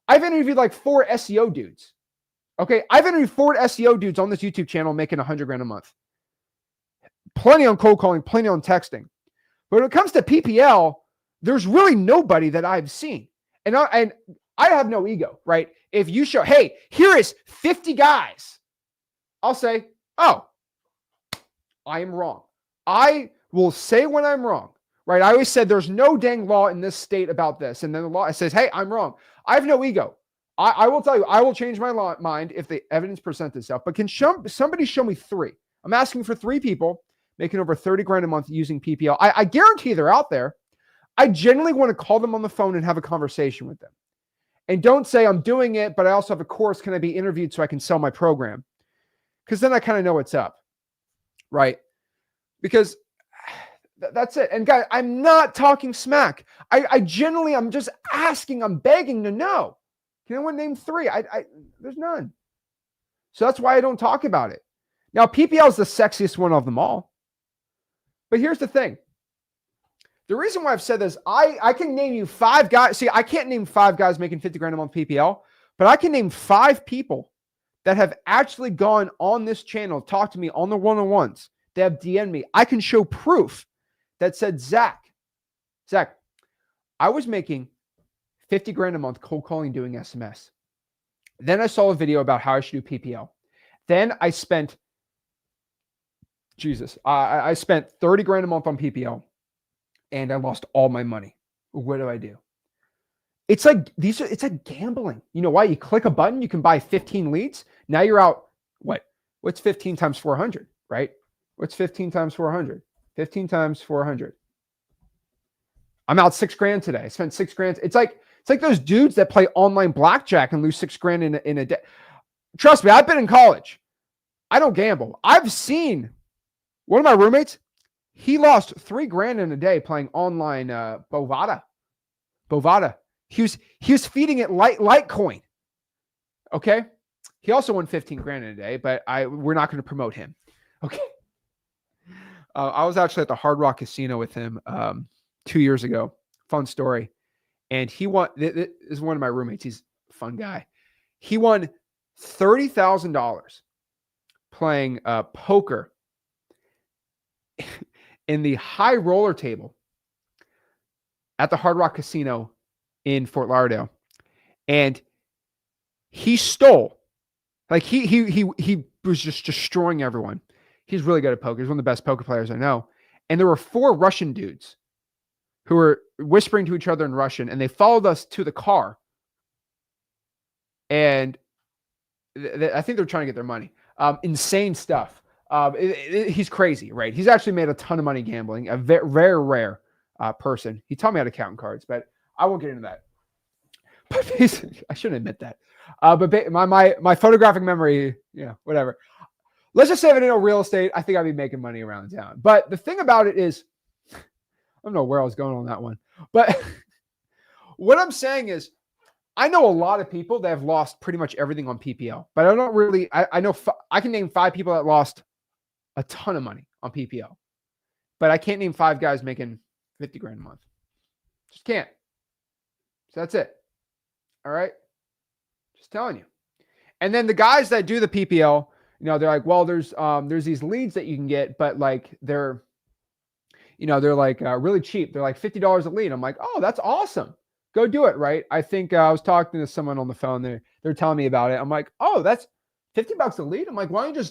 I've interviewed like 4 SEO dudes. Okay. I've interviewed 4 SEO dudes on this YouTube channel making 100 grand a month. Plenty on cold calling, plenty on texting. But when it comes to PPL, there's really nobody that I've seen. And I have no ego, right? If you show, hey, here is 50 guys, I'll say, oh, I am wrong. I will say when I'm wrong, right? I always said there's no dang law in this state about this. And then the law says, hey, I'm wrong. I have no ego. I will tell you, I will change my mind if the evidence presents itself. But can somebody show me 3? I'm asking for 3 people making over 30 grand a month using PPL. I guarantee they're out there. I genuinely want to call them on the phone and have a conversation with them. And don't say I'm doing it, but I also have a course. Can I be interviewed so I can sell my program? Because then I kind of know what's up, right? Because that's it. And guys, I'm not talking smack. I'm just asking, I'm begging to know. Can anyone name 3? There's none. So that's why I don't talk about it. Now, PPL is the sexiest one of them all. But here's the thing. The reason why I've said this, I can name you 5 guys. See, I can't name 5 guys making 50 grand a month PPL, but I can name 5 people that have actually gone on this channel, talked to me on the one-on-ones. They have DM'd me. I can show proof that said, Zach, I was making 50 grand a month cold calling, doing SMS. Then I saw a video about how I should do PPL. Then I spent, I spent 30 grand a month on PPL and I lost all my money. What do I do? It's like it's like gambling. You know why? You click a button, you can buy 15 leads. Now you're out, what's 15 times 400, right? What's 15 times 400? 15 times 400. I'm out 6 grand today. I spent 6 grand. It's like those dudes that play online blackjack and lose 6 grand in a day. Trust me, I've been in college. I don't gamble. I've seen one of my roommates, he lost 3 grand in a day playing online Bovada. He was feeding it Litecoin. Okay. He also won 15 grand in a day, but we're not going to promote him. Okay. I was actually at the Hard Rock Casino with him 2 years ago. Fun story. And he won. This is one of my roommates. He's a fun guy. He won $30,000 playing poker in the high roller table at the Hard Rock Casino in Fort Lauderdale. And he stole. Like he was just destroying everyone. He's really good at poker. He's one of the best poker players I know. And there were 4 Russian dudes who were whispering to each other in Russian, and they followed us to the car. And I think they're trying to get their money. Insane stuff. He's crazy, right? He's actually made a ton of money gambling. A very rare person. He taught me how to count cards, but I won't get into that. But basically, I shouldn't admit that. But my photographic memory, whatever. Let's just say if I didn't know real estate, I think I'd be making money around town. But the thing about it is, I don't know where I was going on that one. But what I'm saying is, I know a lot of people that have lost pretty much everything on PPL. But I don't really, I know I can name 5 people that lost a ton of money on PPL. But I can't name 5 guys making 50 grand a month. Just can't. So that's it. All right. Just telling you. And then the guys that do the PPL, they're like, well, there's these leads that you can get, but like they're like really cheap. They're like $50 a lead. I'm like, oh, that's awesome. Go do it. Right. I think I was talking to someone on the phone. They're telling me about it. I'm like, oh, that's $50 a lead. I'm like, why don't you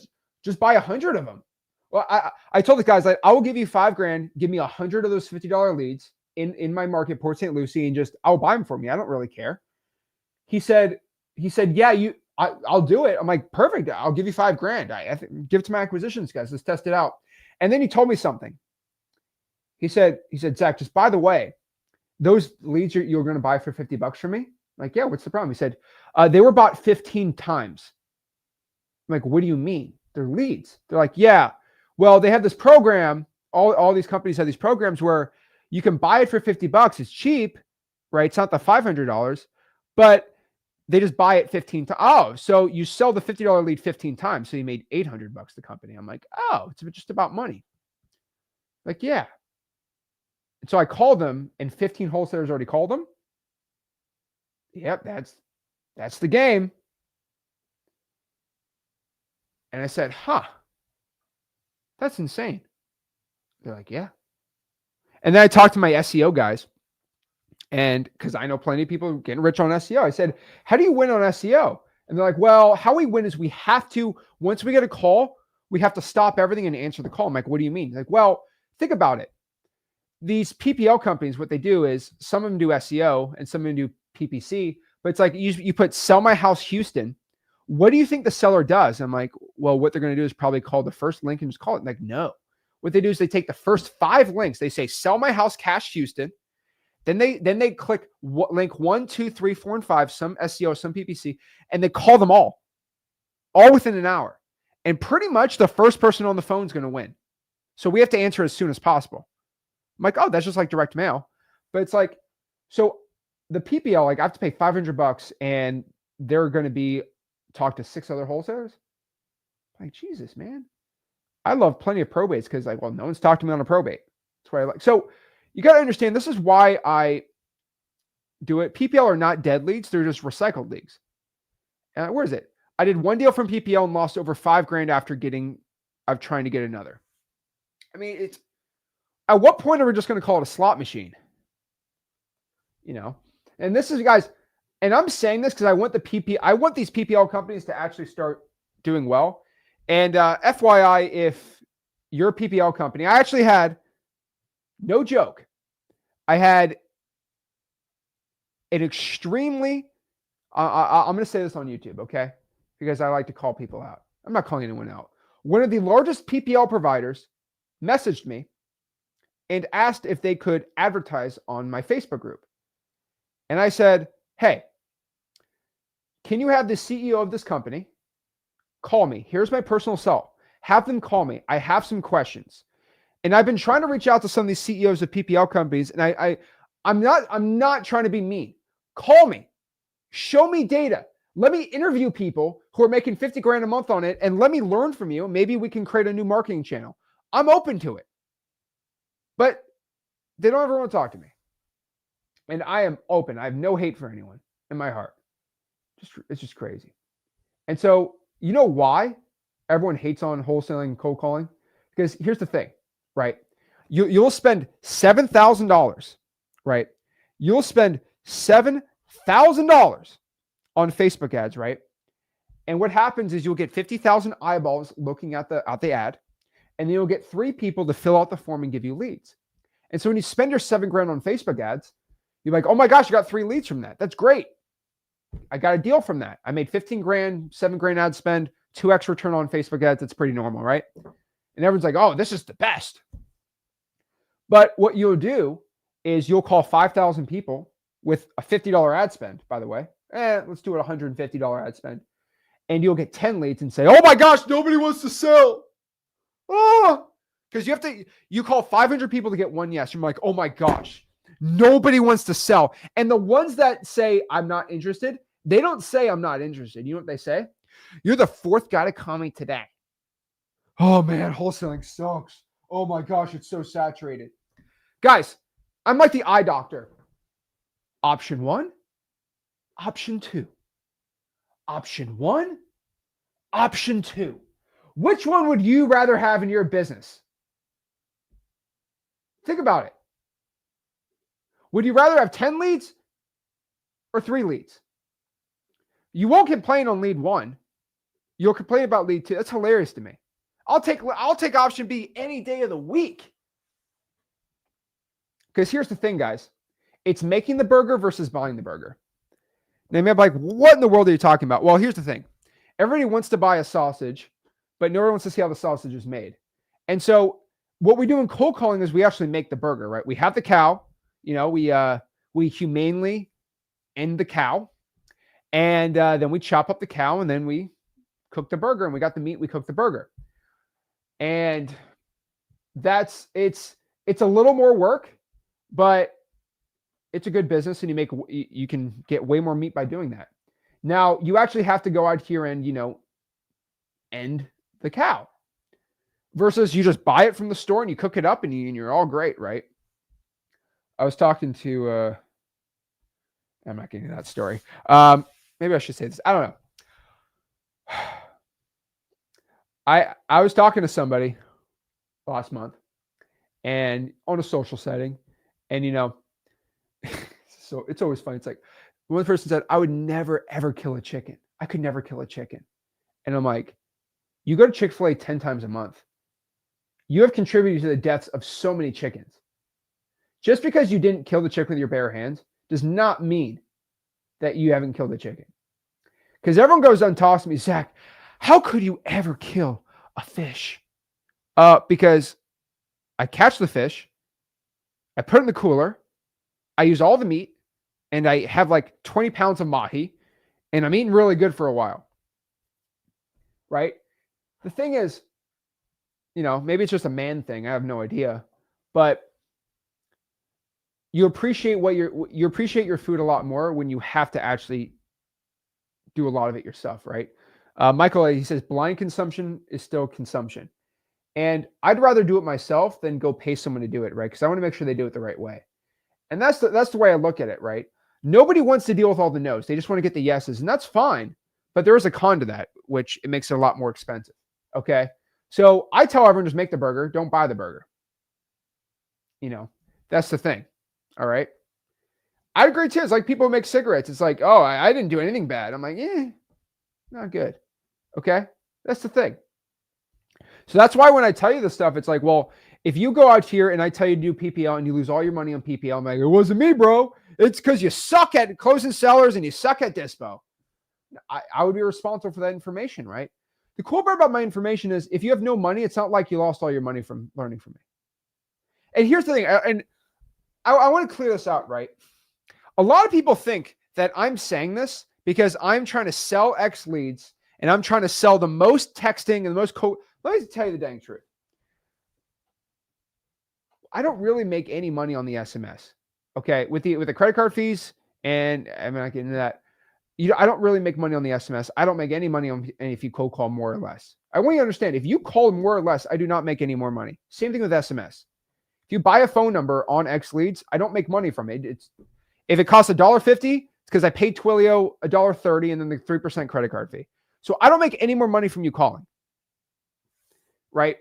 just buy 100 of them? Well, I told the guys, like, I will give you 5 grand. Give me 100 of those $50 leads in my market, Port St. Lucie, and I'll buy them for me. I don't really care. He said, yeah, I'll do it. I'm like, perfect. I'll give you 5 grand. Give it to my acquisitions guys. Let's test it out. And then he told me something. He said, Zach, just by the way, those leads you're going to buy for $50 from me? I'm like, yeah, what's the problem? He said, they were bought 15 times. I'm like, what do you mean? They're leads. They're like, yeah, well, they have this program. All these companies have these programs where you can buy it for $50. It's cheap, right? It's not the $500, but they just buy it 15 times. Oh, so you sell the $50 lead 15 times. So you made $800 the company. I'm like, oh, it's just about money. Like, yeah. And so I called them and 15 wholesalers already called them. Yep. That's the game. And I said, that's insane. They're like, yeah. And then I talked to my SEO guys. And because I know plenty of people getting rich on SEO, I said, how do you win on SEO? And they're like, well, how we win is we have to, once we get a call, we have to stop everything and answer the call. I'm like, what do you mean? Like, well, think about it. These PPL companies, what they do is some of them do SEO and some of them do PPC, but it's like you put sell my house Houston. What do you think the seller does? I'm like, well, what they're going to do is probably call the first link and just call it. Like, no. What they do is they take the first 5 links. They say, sell my house cash Houston. Then they click link 1, 2, 3, 4, and 5, some SEO, some PPC, and they call them all within an hour. And pretty much the first person on the phone is going to win. So we have to answer as soon as possible. I'm like, oh, that's just like direct mail. But it's like, so the PPL, like I have to pay $500 and they're going to be talk to 6 other wholesalers. Like, Jesus, man. I love plenty of probates because like, well, no one's talked to me on a probate. That's what I like. So you got to understand, this is why I do it. PPL are not dead leads. They're just recycled leads. Where is it? I did one deal from PPL and lost over $5,000 after trying to get another. I mean, it's at what point are we just going to call it a slot machine? You know, and this is, guys, and I'm saying this because I want these PPL companies to actually start doing well. And FYI, if you're a PPL company, I actually had, no joke, I had an extremely, I'm going to say this on YouTube, okay? Because I like to call people out. I'm not calling anyone out. One of the largest PPL providers messaged me and asked if they could advertise on my Facebook group. And I said, hey, can you have the CEO of this company call me? Here's my personal cell. Have them call me. I have some questions. And I've been trying to reach out to some of these CEOs of PPL companies, and I'm not trying to be mean. Call me. Show me data. Let me interview people who are making $50,000 a month on it, and let me learn from you. Maybe we can create a new marketing channel. I'm open to it. But they don't ever want to talk to me. And I am open. I have no hate for anyone in my heart. It's just crazy. And so, you know why everyone hates on wholesaling and cold calling? Because here's the thing, right? You'll spend $7,000, right? You'll spend $7,000 on Facebook ads, right? And what happens is you'll get 50,000 eyeballs looking at the ad, and then you'll get 3 people to fill out the form and give you leads. And so when you spend your $7,000 on Facebook ads, you're like, oh my gosh, you got 3 leads from that. That's great. I got a deal from that. I made $15,000, $7,000 ad spend, 2x return on Facebook ads. That's pretty normal, right? And everyone's like, oh, this is the best. But what you'll do is you'll call 5,000 people with a $50 ad spend, by the way. Let's do it $150 ad spend. And you'll get 10 leads and say, oh my gosh, nobody wants to sell. Oh, because you call 500 people to get 1 yes. You're like, oh my gosh, nobody wants to sell. And the ones that say, I'm not interested, they don't say I'm not interested. You know what they say? You're the 4th guy to call me today. Oh man, wholesaling sucks. Oh my gosh, it's so saturated. Guys, I'm like the eye doctor. Option 1, option 2. Option 1, option 2. Which one would you rather have in your business? Think about it. Would you rather have 10 leads or 3 leads? You won't complain on lead 1. You'll complain about lead 2. That's hilarious to me. I'll take option B any day of the week. Because here's the thing, guys. It's making the burger versus buying the burger. Now, you may be like, what in the world are you talking about? Well, here's the thing. Everybody wants to buy a sausage, but no one wants to see how the sausage is made. And so what we do in cold calling is we actually make the burger, right? We have the cow, we humanely end the cow, and then we chop up the cow, and then we cook the burger, and we got the meat, we cook the burger. And it's a little more work, but it's a good business, and you can get way more meat by doing that. Now, you actually have to go out here and, end the cow versus you just buy it from the store and you cook it up and you're all great, right? I was talking to, I'm not getting to that story. Maybe I should say this. I don't know. I was talking to somebody last month and on a social setting, and so it's always funny. It's like one person said, I would never ever kill a chicken. I could never kill a chicken. And I'm like, you go to Chick-fil-A 10 times a month. You have contributed to the deaths of so many chickens. Just because you didn't kill the chicken with your bare hands does not mean that you haven't killed the chicken. Because everyone goes and talks to me, Zach, how could you ever kill a fish? Because I catch the fish, I put it in the cooler, I use all the meat and I have like 20 pounds of mahi and I'm eating really good for a while. Right? The thing is, maybe it's just a man thing. I have no idea. But you appreciate you appreciate your food a lot more when you have to actually do a lot of it yourself, right? Michael, he says blind consumption is still consumption. And I'd rather do it myself than go pay someone to do it, right? Because I want to make sure they do it the right way. And that's the way I look at it, right? Nobody wants to deal with all the no's. They just want to get the yeses, and that's fine. But there is a con to that, which it makes it a lot more expensive. Okay. So I tell everyone just make the burger, don't buy the burger. That's the thing. All right. I agree too. It's like people who make cigarettes. It's like, oh, I didn't do anything bad. I'm like, not good. Okay. That's the thing. So that's why when I tell you this stuff, it's like, well, if you go out here and I tell you to do PPL and you lose all your money on PPL, I'm like, it wasn't me, bro. It's because you suck at closing sellers and you suck at dispo. I would be responsible for that information, right? The cool part about my information is if you have no money, it's not like you lost all your money from learning from me. And here's the thing, and I want to clear this out, right? A lot of people think that I'm saying this because I'm trying to sell X leads and I'm trying to sell the most texting and the most Let me tell you the dang truth. I don't really make any money on the SMS. Okay, with the credit card fees, and I'm not getting into that. I don't really make money on the SMS. I don't make any money on if you cold call more or less. I want you to understand, if you call more or less, I do not make any more money. Same thing with SMS. If you buy a phone number on X leads, I don't make money from it. If it costs $1.50, it's because I paid Twilio $1.30 and then the 3% credit card fee. So I don't make any more money from you calling. Right?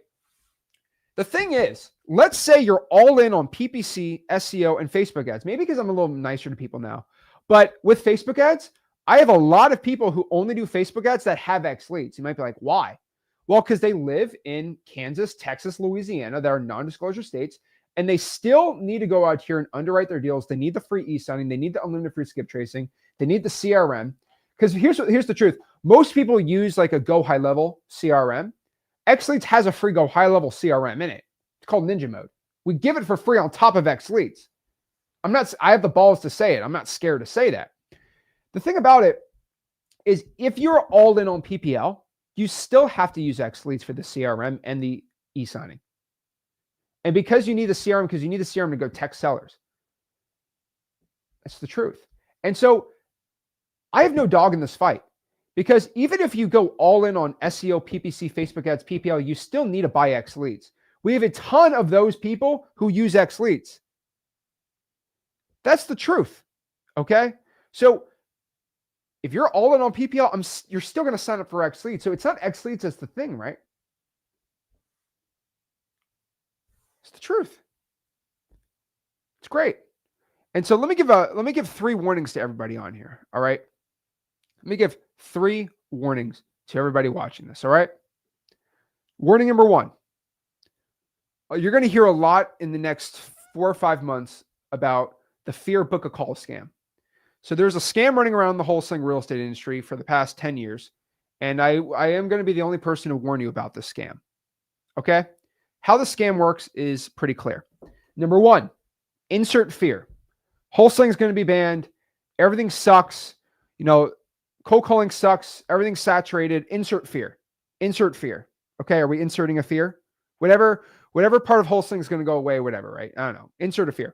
The thing is, let's say you're all in on PPC, SEO, and Facebook ads. Maybe because I'm a little nicer to people now. But with Facebook ads, I have a lot of people who only do Facebook ads that have X leads. You might be like, why? Well, because they live in Kansas, Texas, Louisiana. That are non-disclosure states. And they still need to go out here and underwrite their deals. They need the free e-signing. They need the unlimited free skip tracing. They need the CRM. Because here's the truth. Most people use like a Go High Level CRM. X Leads has a free Go High Level CRM in it. It's called Ninja Mode. We give it for free on top of X Leads. I have the balls to say it. I'm not scared to say that. The thing about it is if you're all in on PPL, you still have to use X Leads for the CRM and the e-signing. And because you need the CRM to go text sellers. That's the truth. And so I have no dog in this fight. Because even if you go all in on SEO, PPC, Facebook ads, PPL, you still need to buy X leads. We have a ton of those people who use X leads. That's the truth. Okay. So if you're all in on PPL, you're still going to sign up for X leads. So it's not X leads that's the thing, right? It's the truth. It's great. And so let me give 3 warnings to everybody on here. All right. Let me give 3 warnings to everybody watching this, all right? Warning number 1. You're going to hear a lot in the next 4 or 5 months about the fear book a call scam. So there's a scam running around the wholesaling real estate industry for the past 10 years, and I am going to be the only person to warn you about this scam, okay? How the scam works is pretty clear. Number 1, insert fear. Wholesaling is going to be banned. Everything sucks. Cold calling sucks. Everything's saturated. Insert fear. Insert fear. Okay. Are we inserting a fear? Whatever part of wholesaling is going to go away, whatever, right? I don't know. Insert a fear.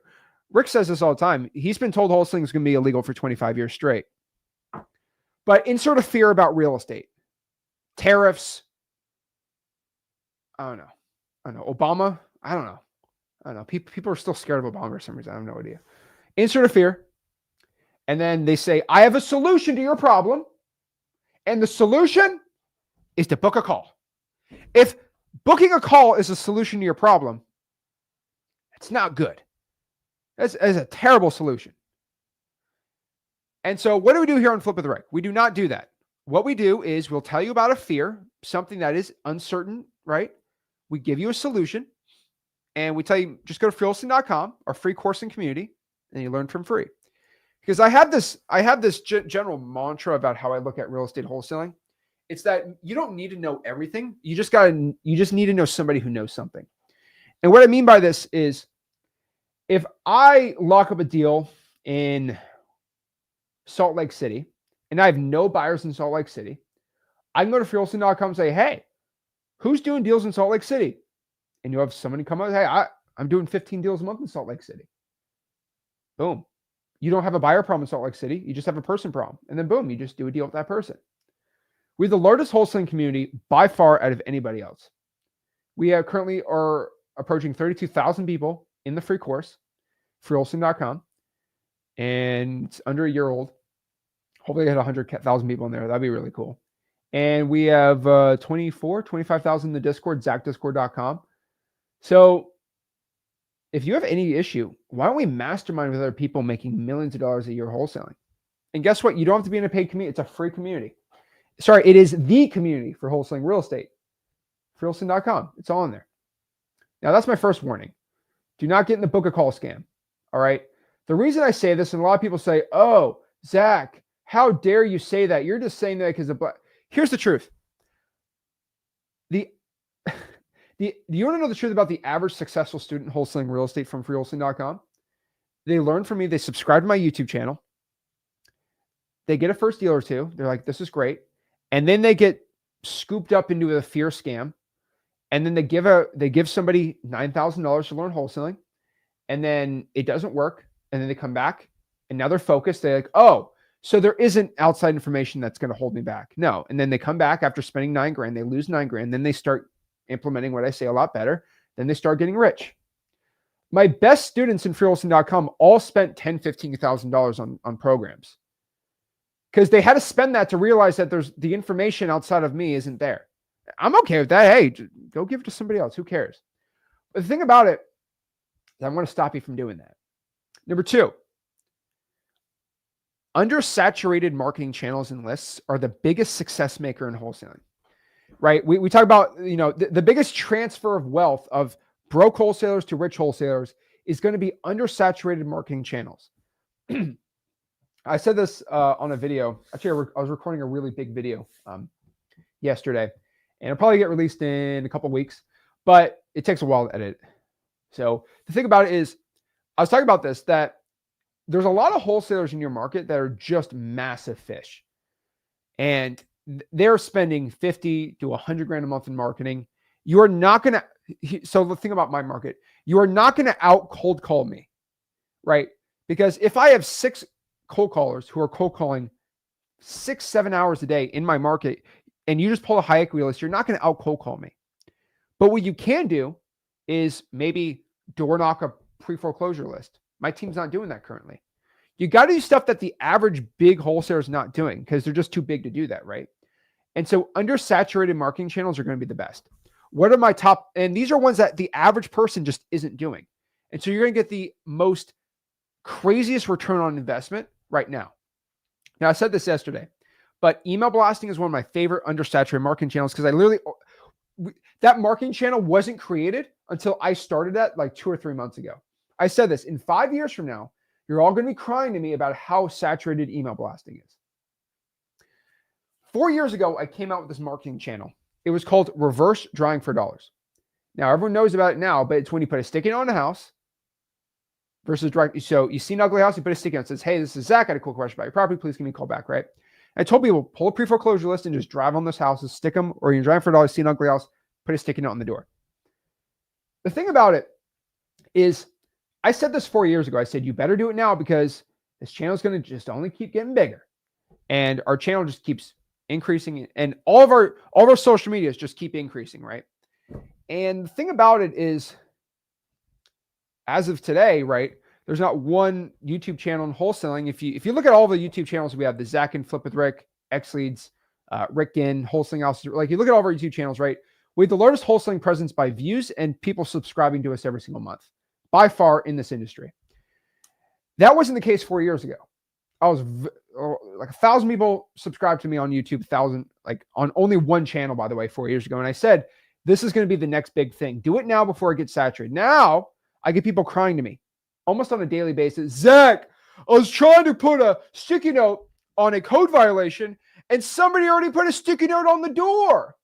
Rick says this all the time. He's been told wholesaling is going to be illegal for 25 years straight. But insert a fear about real estate. Tariffs. I don't know. Obama. I don't know. People are still scared of Obama for some reason. I have no idea. Insert a fear. And then they say, I have a solution to your problem. And the solution is to book a call. If booking a call is a solution to your problem, it's not good. That's a terrible solution. And so what do we do here on Flip with Rick? We do not do that. What we do is we'll tell you about a fear, something that is uncertain, right? We give you a solution. And we tell you, just go to freewholesaling.com, our free course and community, and you learn from free. Because I have this general mantra about how I look at real estate wholesaling. It's that you don't need to know everything. You just need to know somebody who knows something. And what I mean by this is If I lock up a deal in Salt Lake City and I have no buyers in Salt Lake City, I can go to freewholesaling.com and say, hey, who's doing deals in Salt Lake City? And you have somebody come out, hey, I'm doing 15 deals a month in Salt Lake City. Boom. You don't have a buyer problem in Salt Lake City. You just have a person problem. And then boom, you just do a deal with that person. We're the largest wholesaling community by far out of anybody else. We currently are approaching 32,000 people in the free course, freewholesaling.com. And it's under a year old. Hopefully I had 100,000 people in there. That'd be really cool. And we have 25,000 in the Discord, zachdiscord.com. So if you have any issue, why don't we mastermind with other people making millions of dollars a year wholesaling? And guess what? You don't have to be in a paid community. It's a free community. Sorry, it is the community for wholesaling real estate. freewholesaling.com. It's all in there. Now, that's my first warning. Do not get in the book a call scam. All right. The reason I say this, and a lot of people say, oh, Zach, how dare you say that? You're just saying that because of black. Here's the truth. You want to know the truth about the average successful student wholesaling real estate from freewholesaling.com? They learn from me. They subscribe to my YouTube channel. They get a first deal or two. They're like, this is great. And then they get scooped up into a fear scam. And then they give somebody $9,000 to learn wholesaling. And then it doesn't work. And then they come back and now they're focused. They're like, oh, so there isn't outside information that's going to hold me back. No. And then they come back after spending $9,000. They lose $9,000. Then they start implementing what I say a lot better. Then they start getting rich. My best students in freewholesaling.com all spent $10,000, $15,000 on programs because they had to spend that to realize that there's the information outside of me isn't there. I'm okay with that. Hey, go give it to somebody else. Who cares? But the thing about it is I want to stop you from doing that. Number two, undersaturated marketing channels and lists are the biggest success maker in wholesaling. Right? We talk about, the biggest transfer of wealth of broke wholesalers to rich wholesalers is going to be undersaturated marketing channels. I said this on a video. Actually, I was recording a really big video yesterday, and it'll probably get released in a couple of weeks, but it takes a while to edit. So the thing about it is, I was talking about this, that there's a lot of wholesalers in your market that are just massive fish. And they're spending 50 to 100 grand a month in marketing. You are not going to, so the thing about my market, you are not going to out cold call me, right? Because if I have 6 cold callers who are cold calling 6-7 hours a day in my market, and you just pull a high equity list, you're not going to out cold call me. But what you can do is maybe door knock a pre-foreclosure list. My team's not doing that currently. You got to do stuff that the average big wholesaler is not doing because they're just too big to do that, right? And so undersaturated marketing channels are going to be the best. What are my top? And these are ones that the average person just isn't doing. And so you're going to get the most craziest return on investment right now. Now, I said this yesterday, but email blasting is one of my favorite undersaturated marketing channels because that marketing channel wasn't created until I started that like 2 or 3 months ago. I said this, in 5 years from now, you're all going to be crying to me about how saturated email blasting is. 4 years ago, I came out with this marketing channel. It was called Reverse Drawing for Dollars. Now, everyone knows about it now, but it's when you put a sticky note on a house versus direct. So you see an ugly house, you put a sticky note that says, hey, this is Zach. I had a cool question about your property. Please give me a call back, right? I told people, pull a pre-foreclosure list and just drive on those houses, stick them, or you're driving for $1, see an ugly house, put a sticky note on the door. The thing about it is, I said this 4 years ago. I said, you better do it now because this channel is going to just only keep getting bigger. And our channel just keeps increasing, and all of our social medias just keep increasing, right? And the thing about it is, as of today, right, there's not one YouTube channel in wholesaling. If you look at all the YouTube channels we have, the Zach and Flip with Rick, X Leads, Rick Ginn, Wholesaling House, like you look at all of our YouTube channels, right? We have the largest wholesaling presence by views and people subscribing to us every single month, by far in this industry. That wasn't the case 4 years ago. I was like 1,000 people subscribed to me on YouTube, 1,000, like on only one channel, by the way, 4 years ago. And I said, this is going to be the next big thing. Do it now before it gets saturated. Now I get people crying to me almost on a daily basis. Zach, I was trying to put a sticky note on a code violation and somebody already put a sticky note on the door.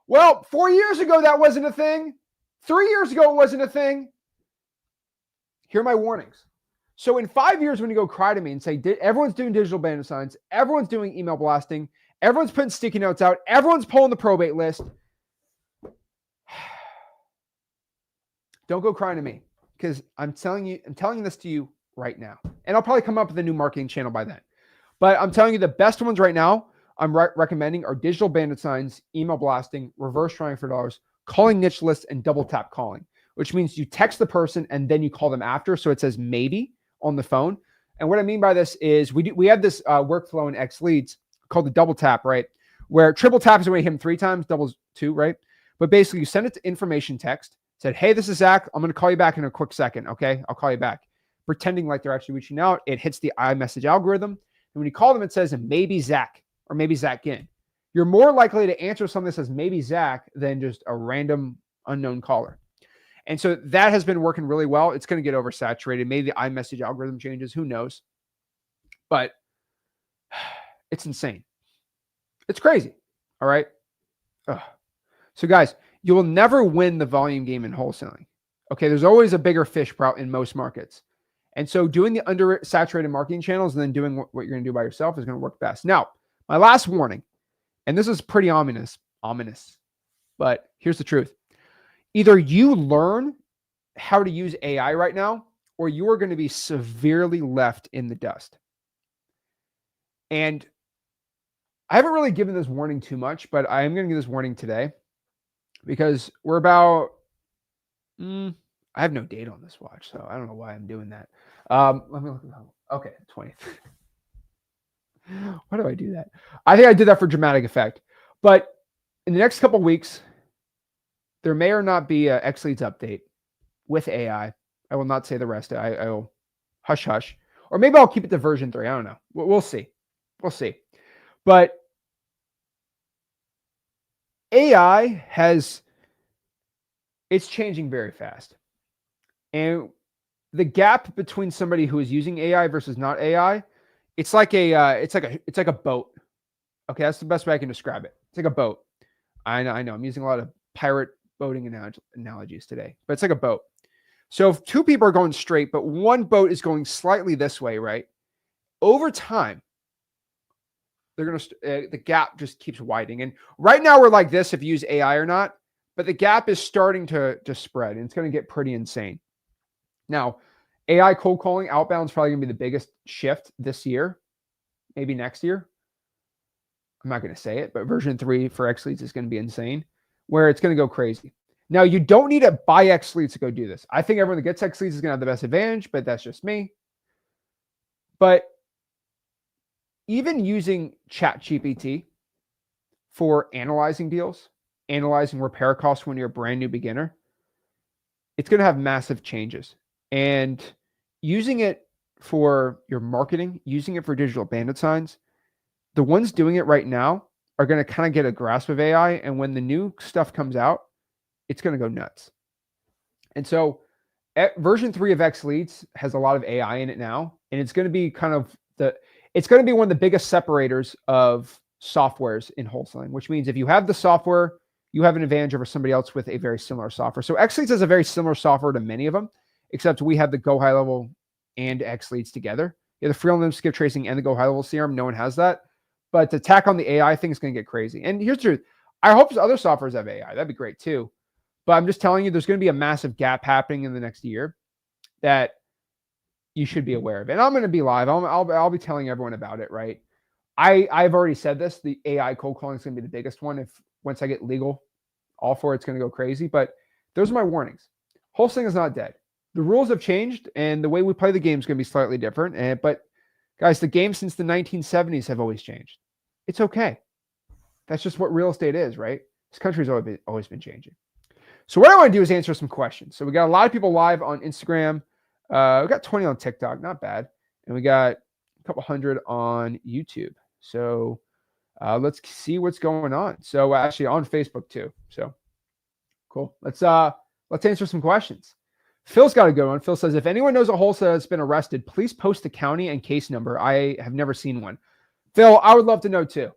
Well, 4 years ago, that wasn't a thing. 3 years ago, it wasn't a thing. Here are my warnings. So in 5 years, when you go cry to me and say, everyone's doing digital bandit signs, everyone's doing email blasting, everyone's putting sticky notes out, everyone's pulling the probate list, don't go crying to me, because I'm telling this to you right now. And I'll probably come up with a new marketing channel by then. But I'm telling you the best ones right now I'm recommending are digital bandit signs, email blasting, reverse trying for dollars, calling niche lists, and double tap calling, which means you text the person and then you call them after. So it says maybe on the phone. And what I mean by this is we have this workflow in X Leads called the double tap, right? Where triple tap is when you hit them 3 times, doubles 2, right? But basically you send it to information text, said, hey, this is Zach. I'm going to call you back in a quick second. Okay. I'll call you back. Pretending like they're actually reaching out. It hits the iMessage algorithm. And when you call them, it says maybe Zach or maybe Zach Ginn. You're more likely to answer something that says maybe Zach than just a random unknown caller. And so that has been working really well. It's going to get oversaturated. Maybe the iMessage algorithm changes. Who knows? But it's insane. It's crazy. All right. Ugh. So guys, you will never win the volume game in wholesaling. Okay. There's always a bigger fish in most markets. And so doing the undersaturated marketing channels and then doing what you're going to do by yourself is going to work best. Now, my last warning, and this is pretty ominous, but here's the truth. Either you learn how to use AI right now, or you are going to be severely left in the dust. And I haven't really given this warning too much, but I am going to give this warning today because we're about, I have no date on this watch, so I don't know why I'm doing that. Let me look at that. Okay, 20th. Why do I do that? I think I did that for dramatic effect. But in the next couple of weeks, there may or not be a X Leads update with AI. I will not say the rest. I will hush hush. Or maybe I'll keep it to version 3. I don't know. We'll see. We'll see. But AI it's changing very fast. And the gap between somebody who is using AI versus not AI, it's like a boat. Okay, that's the best way I can describe it. It's like a boat. I know. I'm using a lot of pirate boating analogies today, but it's like a boat. So if 2 people are going straight, but one boat is going slightly this way, right? Over time, the gap just keeps widening. And right now we're like this if you use AI or not, but the gap is starting to spread, and it's going to get pretty insane. Now, AI cold calling outbound is probably going to be the biggest shift this year, maybe next year. I'm not going to say it, but version 3 for X Leads is going to be insane, where it's going to go crazy. Now, you don't need to buy X Leads to go do this. I think everyone that gets X Leads is going to have the best advantage, but that's just me. But even using ChatGPT for analyzing deals, analyzing repair costs when you're a brand new beginner, it's going to have massive changes. And using it for your marketing, using it for digital bandit signs, the ones doing it right now are going to kind of get a grasp of AI. And when the new stuff comes out, it's going to go nuts. And so version 3 of X Leads has a lot of AI in it now. And it's going to be it's going to be one of the biggest separators of softwares in wholesaling, which means if you have the software, you have an advantage over somebody else with a very similar software. So X Leads has a very similar software to many of them, except we have the Go High Level and X Leads together. You have the free limb skip tracing and the Go High Level CRM. No one has that. But the tack on the AI thing is going to get crazy. And here's the truth. I hope other softwares have AI. That'd be great too. But I'm just telling you, there's going to be a massive gap happening in the next year that you should be aware of. And I'm going to be live. I'll be telling everyone about it, right? I've already said this. The AI cold calling is going to be the biggest one. Once I get legal, all for it's going to go crazy. But those are my warnings. Wholesaling is not dead. The rules have changed, and the way we play the game is going to be slightly different. But guys, the game since the 1970s have always changed. It's okay. That's just what real estate is, right? This country's always been changing. So what I want to do is answer some questions. So we got a lot of people live on Instagram. We got 20 on TikTok, not bad. And we got a couple hundred on YouTube. So let's see what's going on. So actually on Facebook too. So cool. Let's answer some questions. Phil's got a good one. Phil says, if anyone knows a wholesaler that's been arrested, please post the county and case number. I have never seen one. Phil, I would love to know too.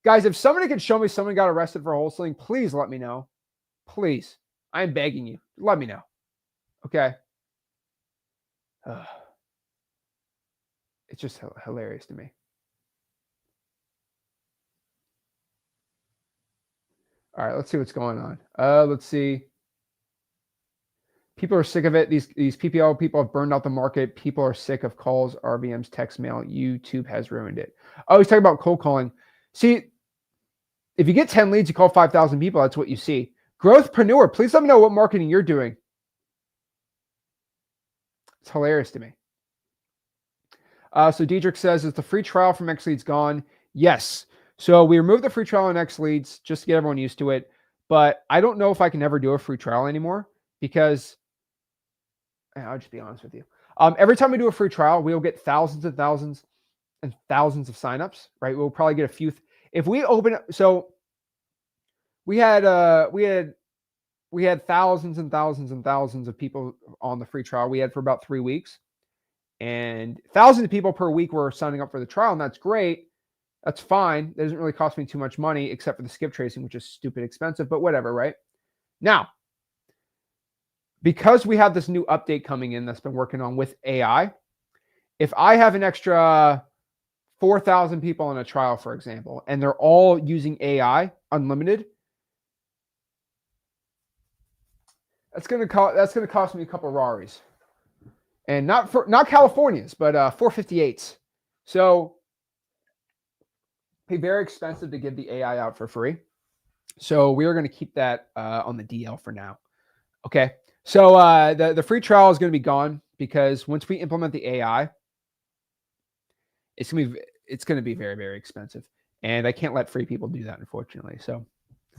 Guys, if somebody could show me someone got arrested for wholesaling, please let me know. Please. I'm begging you. Let me know. Okay. Uh, it's just hilarious to me. All right, let's see what's going on. Let's see. People are sick of it. These PPL people have burned out the market. People are sick of calls, RVMs, text mail. YouTube has ruined it. Oh, he's talking about cold calling. See, if you get 10 leads, you call 5,000 people. That's what you see. Growthpreneur, please let me know what marketing you're doing. It's hilarious to me. So Diedrich says, is the free trial from X Leads gone? Yes. So we removed the free trial on X Leads just to get everyone used to it. But I don't know if I can ever do a free trial anymore because I'll just be honest with you. Every time we do a free trial, we'll get thousands and thousands and thousands of signups, right? We'll probably get a few. If we open up, so we had thousands and thousands and thousands of people on the free trial. We had for about 3 weeks, and thousands of people per week were signing up for the trial, and that's great. That's fine. It doesn't really cost me too much money except for the skip tracing, which is stupid expensive, but whatever, right? Now, because we have this new update coming in that's been working on with AI, if I have an extra 4,000 people on a trial, for example, and they're all using AI unlimited, that's going to cost me a couple of Raris, and not Californias, but 458s. So it'd be very expensive to give the AI out for free. So we are going to keep that on the DL for now. Okay. So the free trial is going to be gone because once we implement the AI, it's going to be very, very expensive, and I can't let free people do that, unfortunately. So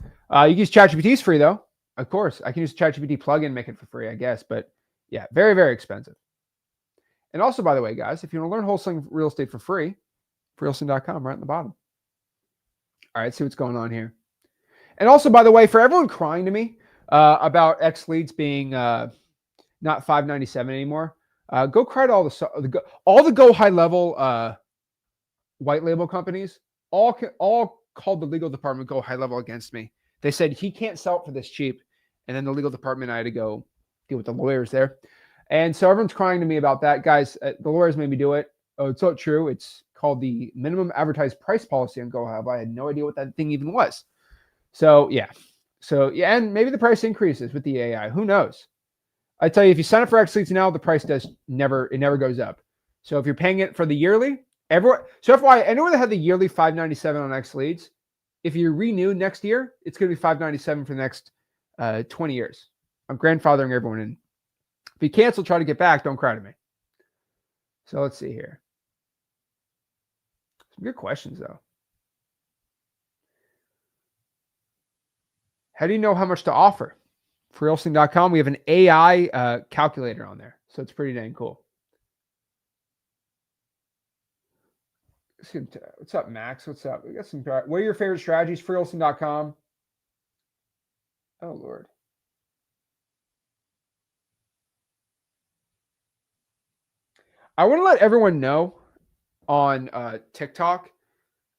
you can use ChatGPT. Is free though, of course. I can use ChatGPT plugin, make it for free, I guess. But yeah, very, very expensive. And also, by the way, guys, if you want to learn wholesaling real estate for free, wholesaling.com, right in the bottom. All right, see what's going on here. And also, by the way, for everyone crying to me about X Leads being not $597 anymore, go cry to all the go high level white label companies. All called the legal department go high level against me. They said he can't sell it for this cheap, and then the legal department, I had to go deal with the lawyers there. And so everyone's crying to me about that, guys. The lawyers made me do it. Oh, it's not true. It's called the minimum advertised price policy on Go High Level. I had no idea what that thing even was. So yeah, and maybe the price increases with the AI. Who knows? I tell you, if you sign up for X Leads now, the price never goes up. So if you're paying it for the yearly, so FYI, anyone that had the yearly $597 on X Leads, if you renew next year, it's going to be $597 for the next 20 years. I'm grandfathering everyone in. If you cancel, try to get back. Don't cry to me. So let's see here. Some good questions, though. How do you know how much to offer? For Wholesaling.com, we have an AI calculator on there. So it's pretty dang cool. What's up, Max? What's up? We got some. What are your favorite strategies? For Wholesaling.com. Oh, Lord. I want to let everyone know on TikTok.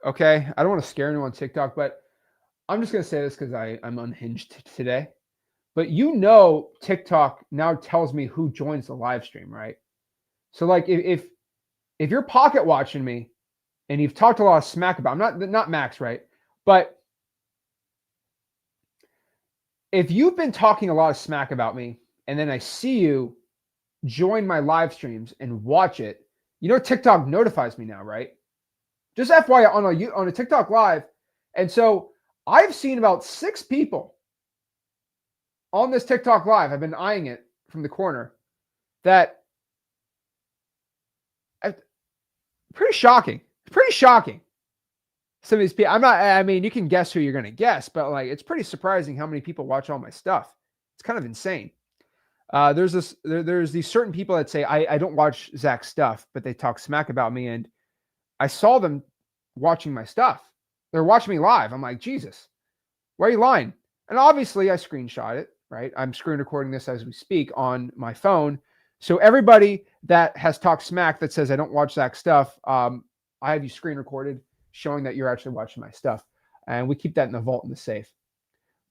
Okay. I don't want to scare anyone on TikTok, but I'm just going to say this because I'm unhinged today. But TikTok now tells me who joins the live stream, right? So like if you're pocket watching me and you've talked a lot of smack about, I'm not Max, right? But if you've been talking a lot of smack about me and then I see you join my live streams and watch it, TikTok notifies me now, right? Just FYI on a TikTok live. And so I've seen about 6 people on this TikTok live. I've been eyeing it from the corner. That pretty shocking. It's pretty shocking. Some of these people, you can guess who you're going to guess, but like, it's pretty surprising how many people watch all my stuff. It's kind of insane. There's these certain people that say, I don't watch Zach's stuff, but they talk smack about me. And I saw them watching my stuff. They're watching me live. I'm like, Jesus, why are you lying? And obviously I screenshot it, right? I'm screen recording this as we speak on my phone. So everybody that has talked smack that says I don't watch Zach's stuff, I have you screen recorded showing that you're actually watching my stuff. And we keep that in the vault in the safe.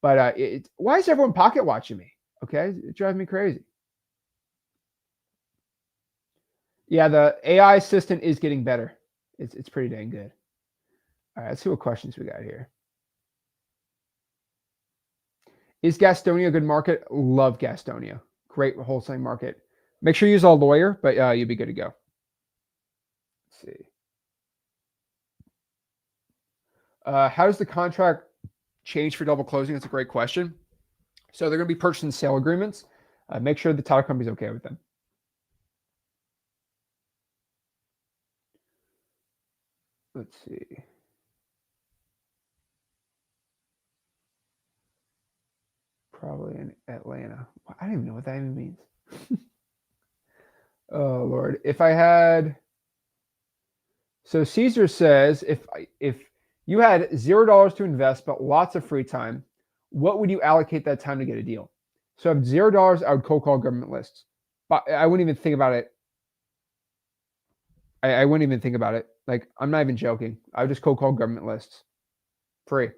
But why is everyone pocket watching me? Okay, it drives me crazy. Yeah, the AI assistant is getting better. It's pretty dang good. All right, let's see what questions we got here. Is Gastonia a good market? Love Gastonia. Great wholesaling market. Make sure you use a lawyer, but you'll be good to go. Let's see. How does the contract change for double closing? That's a great question. So they're going to be purchase and sale agreements. Make sure the title company is okay with them. Let's see. Probably in Atlanta. I don't even know what that even means. Oh Lord, if I had, so Caesar says if you had $0 to invest but lots of free time, what would you allocate that time to get a deal? So I have $0, I would cold call government lists, but I wouldn't even think about it. I wouldn't even think about it. Like I'm not even joking. I would just cold call government lists, free.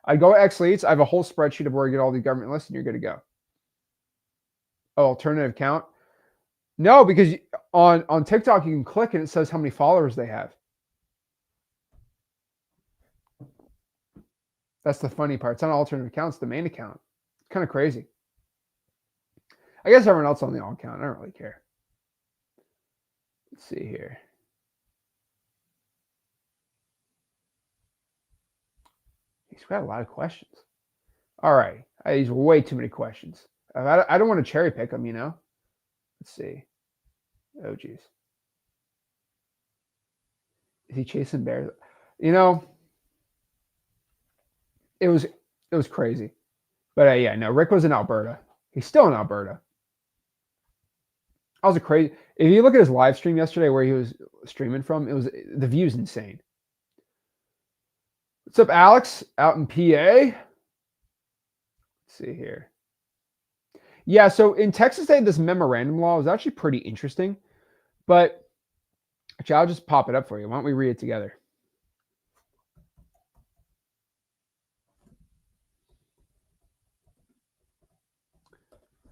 I'd go to X Leads. I have a whole spreadsheet of where you get all the government lists, and you're good to go. Oh, alternative count. No, because on TikTok you can click and it says how many followers they have. That's the funny part. It's not an alternative account, it's the main account. It's kind of crazy. I guess everyone else on the alt account. I don't really care. Let's see here. He's got a lot of questions. All right. These are way too many questions. I don't want to cherry pick them, you know? Let's see. Oh, geez. Is he chasing bears? You know, it was crazy. But yeah, no, Rick was in Alberta. He's still in Alberta. I was a crazy. If you look at his live stream yesterday where he was streaming from, it was the view's insane. What's up, Alex? Out in PA? Let's see here. Yeah, so in Texas, they had this memorandum law. It was actually pretty interesting. But actually, I'll just pop it up for you. Why don't we read it together?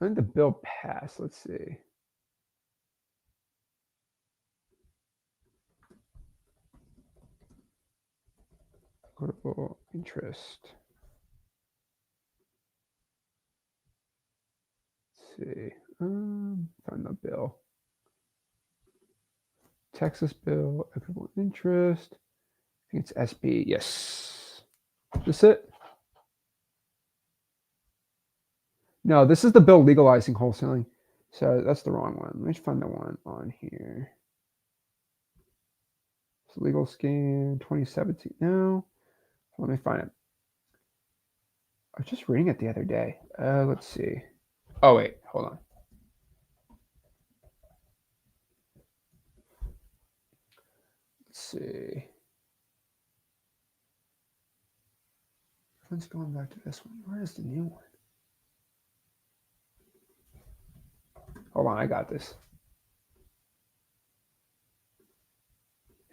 I think the bill passed. Let's see. Equitable interest. Let's see. Find the bill. Texas bill, equitable interest. I think it's SB. Yes. Is this it? No, this is the bill legalizing wholesaling. So that's the wrong one. Let me find the one on here. It's legal scan 2017. No. Let me find it. I was just reading it the other day. Let's see. Oh, wait. Hold on. Let's see. Let's go back to this one. Where is the new one? Hold on. I got this.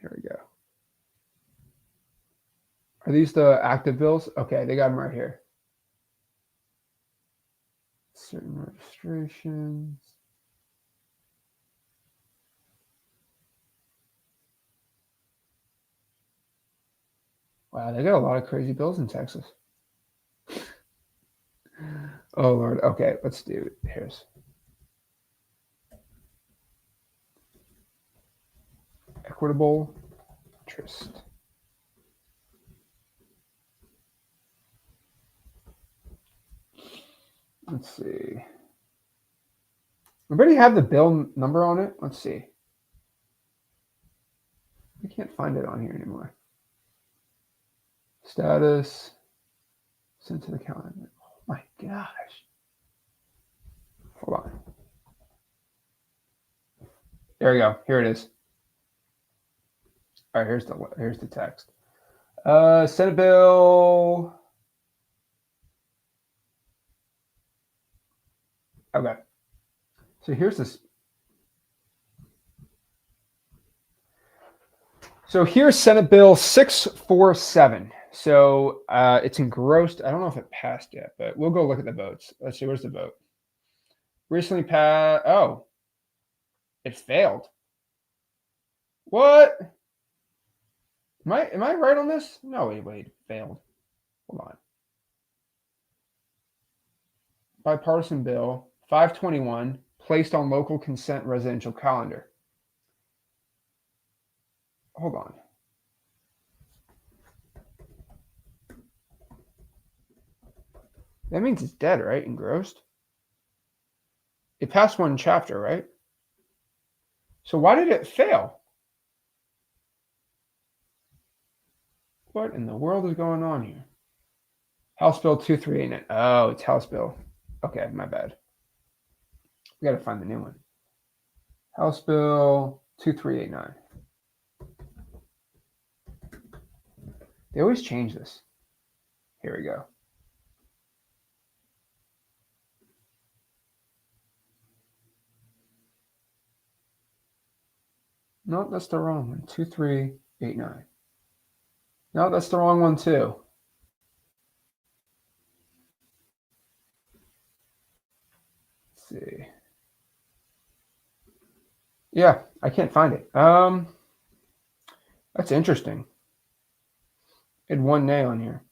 Here we go. Are these the active bills? Okay, they got them right here. Certain registrations. Wow, they got a lot of crazy bills in Texas. Oh, Lord. Okay, let's do it. Here's equitable interest. Let's see. Anybody have the bill number on it? Let's see. I can't find it on here anymore. Status. Sent to the calendar. Oh my gosh. Hold on. There we go. Here it is. All right, here's the text. Senate bill. Okay. So here's this. So here's Senate Bill 647. So it's engrossed. I don't know if it passed yet, but we'll go look at the votes. Let's see. Where's the vote? Recently passed. Oh, it failed. What? Am I right on this? No, wait, failed. Hold on. Bipartisan bill 521 placed on local consent residential calendar. Hold on. That means it's dead, right? Engrossed? It passed one chapter, right? So why did it fail? What in the world is going on here? House Bill 2389. Oh, it's House Bill. Okay, my bad. We got to find the new one. House Bill 2389. They always change this. Here we go. No, that's the wrong one. 2389. No, that's the wrong one too. Let's see. Yeah, I can't find it. That's interesting. It had one nay on here.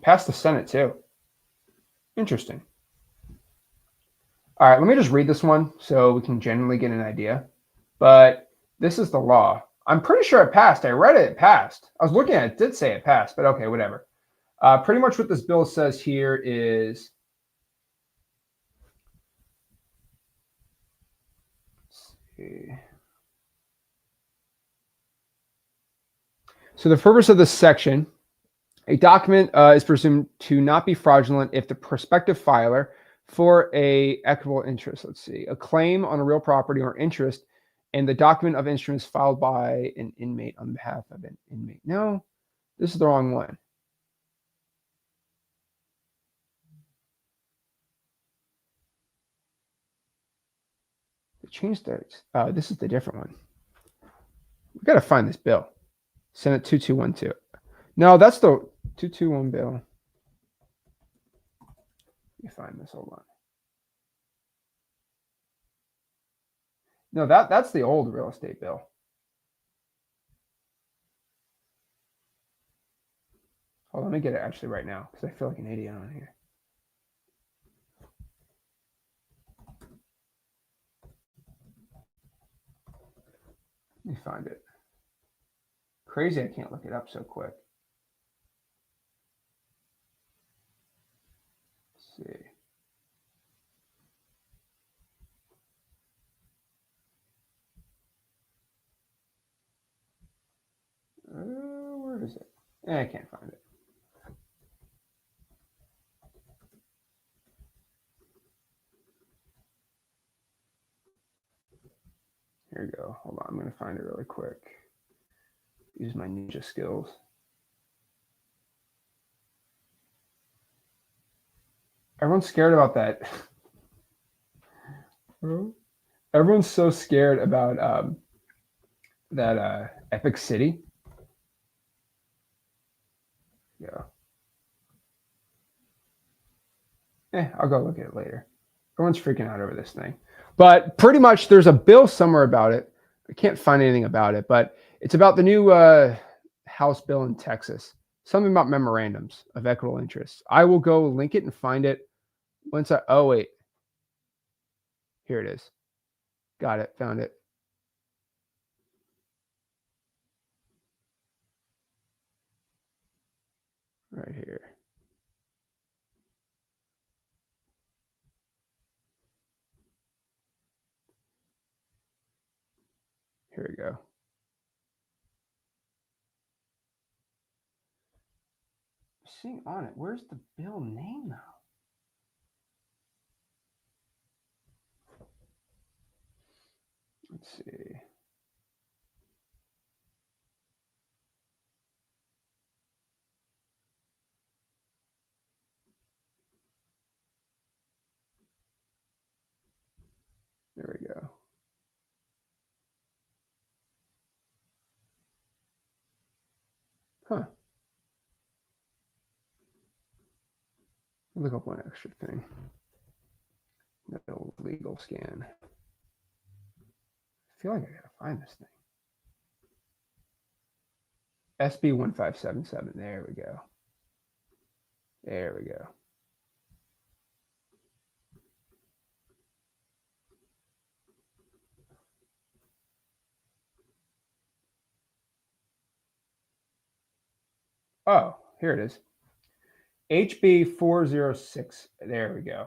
Passed the Senate too. Interesting. All right, let me just read this one so we can generally get an idea. But this is the law. I'm pretty sure it passed. I read it, it passed. I was looking at it, it did say it passed, but okay, whatever. Pretty much what this bill says here is, let's see. So the purpose of this section, a document is presumed to not be fraudulent if the prospective filer for a equitable interest, let's see, a claim on a real property or interest, and the document of instruments filed by an inmate on behalf of an inmate. No, this is the wrong one. They changed that. This is the different one. We got to find this bill. Senate 2212. No, that's the 221 bill. Let me find this. Hold on. No, that's the old real estate bill. Hold on, let me get it actually right now because I feel like an idiot on here. Let me find it. Crazy I can't look it up so quick. Let's see. Where is it? I can't find it. Here we go. Hold on, I'm going to find it really quick. Use my ninja skills. Everyone's scared about that. Everyone's so scared about that Epic City. Yeah. I'll go look at it later. Everyone's freaking out over this thing. But pretty much there's a bill somewhere about it. I can't find anything about it, but it's about the new House bill in Texas. Something about memorandums of equitable interest. I will go link it and find it once oh, wait. Here it is. Got it. Found it. Right here. Here we go. Seeing on it. Where's the bill name though? Let's see. There we go. Huh. Look up one extra thing. No legal scan. feel like I gotta find this thing. SB 1577. There we go. There we go. Oh, here it is. HB 406. There we go.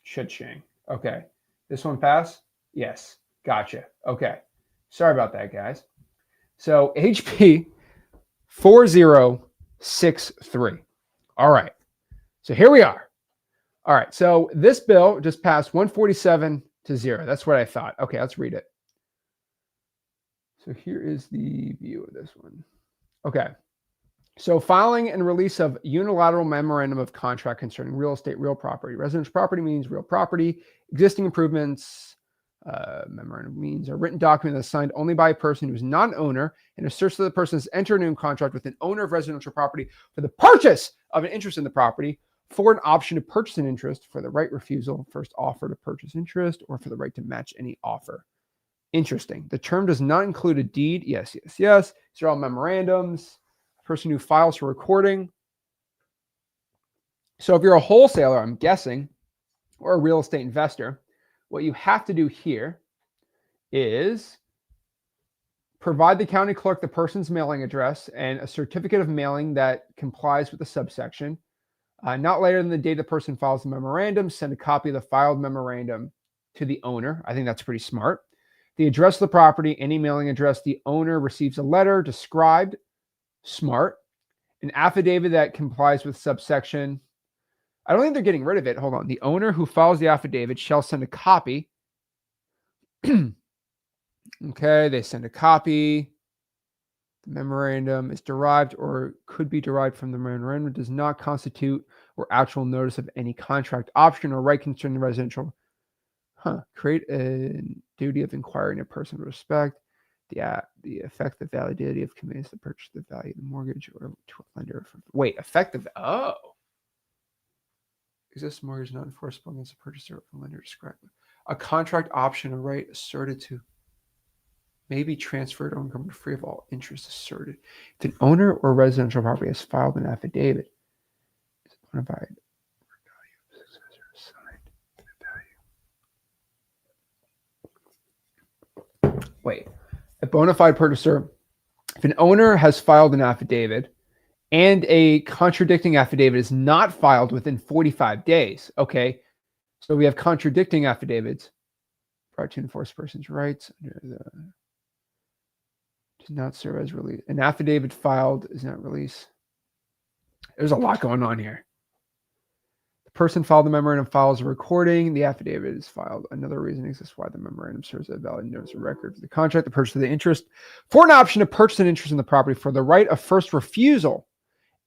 Cha-ching. Okay. This one pass? Yes. Gotcha. Okay. Sorry about that, guys. So HB 4063. All right. So here we are. All right. So this bill just passed 147 to 0. That's what I thought. Okay, let's read it. So here is the view of this one. Okay. So filing and release of unilateral memorandum of contract concerning real estate, real property. Residential property means real property. Existing improvements, memorandum means a written document that's signed only by a person who is not an owner and asserts that the person has entered into a contract with an owner of residential property for the purchase of an interest in the property, for an option to purchase an interest, for the right refusal, first offer to purchase interest, or for the right to match any offer. Interesting. The term does not include a deed. Yes, yes, yes. These are all memorandums. A person who files for recording. So if you're a wholesaler, I'm guessing, or a real estate investor, what you have to do here is provide the county clerk the person's mailing address and a certificate of mailing that complies with the subsection. Not later than the date the person files the memorandum, send a copy of the filed memorandum to the owner. I think that's pretty smart. The address of the property, any mailing address, the owner receives a letter described. Smart. An affidavit that complies with subsection. I don't think they're getting rid of it. Hold on. The owner who files the affidavit shall send a copy. Okay, they send a copy. The memorandum is derived or could be derived from the memorandum, does not constitute or actual notice of any contract option or right concerning the residential. Create a duty of inquiring a person with respect. The effective validity of commitments to purchase the value of the mortgage or to a lender. Wait, effective. Oh. Exists mortgage not enforceable against the purchaser or the lender described. A contract option or right asserted to may be transferred or encumbered free of all interest asserted. If an owner or residential property has filed an affidavit, is bona fide value of successor assigned the value. Wait, a bona fide purchaser, if an owner has filed an affidavit and a contradicting affidavit is not filed within 45 days, okay, so we have contradicting affidavits, brought to enforce person's rights under the does not serve as release. An affidavit filed is not release. There's a lot going on here. The person filed the memorandum files a recording. The affidavit is filed. Another reason exists why the memorandum serves as a valid notice of record for the contract, the purchase of the interest, for an option to purchase an interest in the property, for the right of first refusal.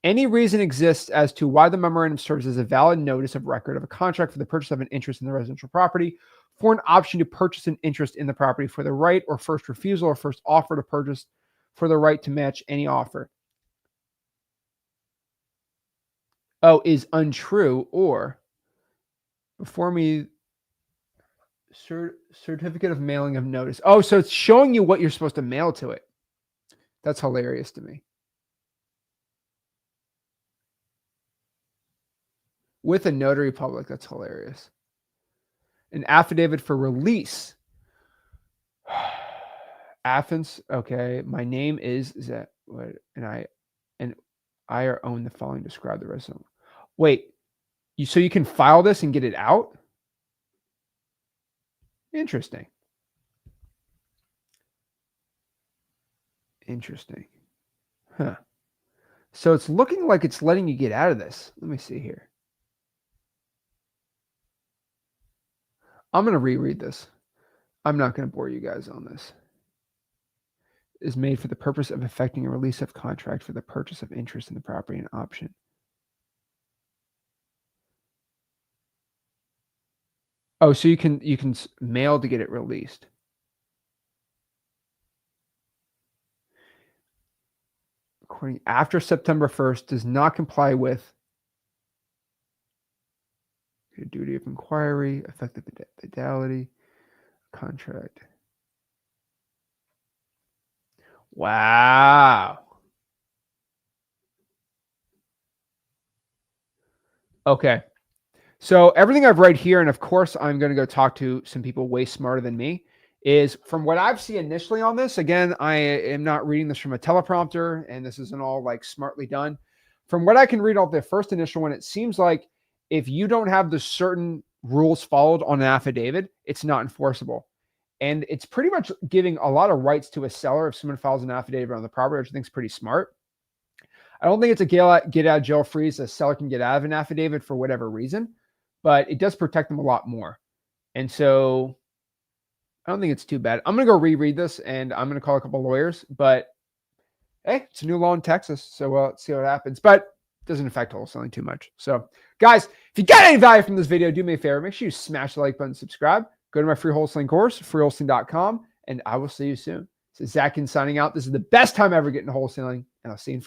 Any reason exists as to why the memorandum serves as a valid notice of record of a contract for the purchase of an interest in the residential property, for an option to purchase an interest in the property, for the right or first refusal or first offer to purchase, for the right to match any offer. Oh, is untrue or before me certificate of mailing of notice. Oh, so it's showing you what you're supposed to mail to it. That's hilarious to me. With a notary public, that's hilarious. An affidavit for release. Athens, okay. My name is that, and I are own the following describe the resident. Wait, so you can file this and get it out? Interesting. Interesting. Huh. So it's looking like it's letting you get out of this. Let me see here. I'm going to reread this. I'm not going to bore you guys on this. Is made for the purpose of effecting a release of contract for the purchase of interest in the property and option. Oh, so you can mail to get it released. According after September 1st does not comply with your duty of inquiry, effective fidelity, contract. Wow. Okay. So everything I've read here, and of course I'm going to go talk to some people way smarter than me, is from what I've seen initially on this. Again, I am not reading this from a teleprompter, and this isn't all like smartly done. From what I can read off the first initial one, it seems like if you don't have the certain rules followed on an affidavit, it's not enforceable. And it's pretty much giving a lot of rights to a seller if someone files an affidavit on the property, which I think is pretty smart. I don't think it's a get out of jail free. A seller can get out of an affidavit for whatever reason, but it does protect them a lot more. And so I don't think it's too bad. I'm going to go reread this and I'm going to call a couple lawyers, but hey, it's a new law in Texas. So let's see what happens, but it doesn't affect wholesaling too much. So guys, if you got any value from this video, do me a favor. Make sure you smash the like button, subscribe, go to my free wholesaling course, freewholesaling.com, and I will see you soon. This is Zach Ginn signing out. This is the best time ever getting wholesaling, and I'll see you in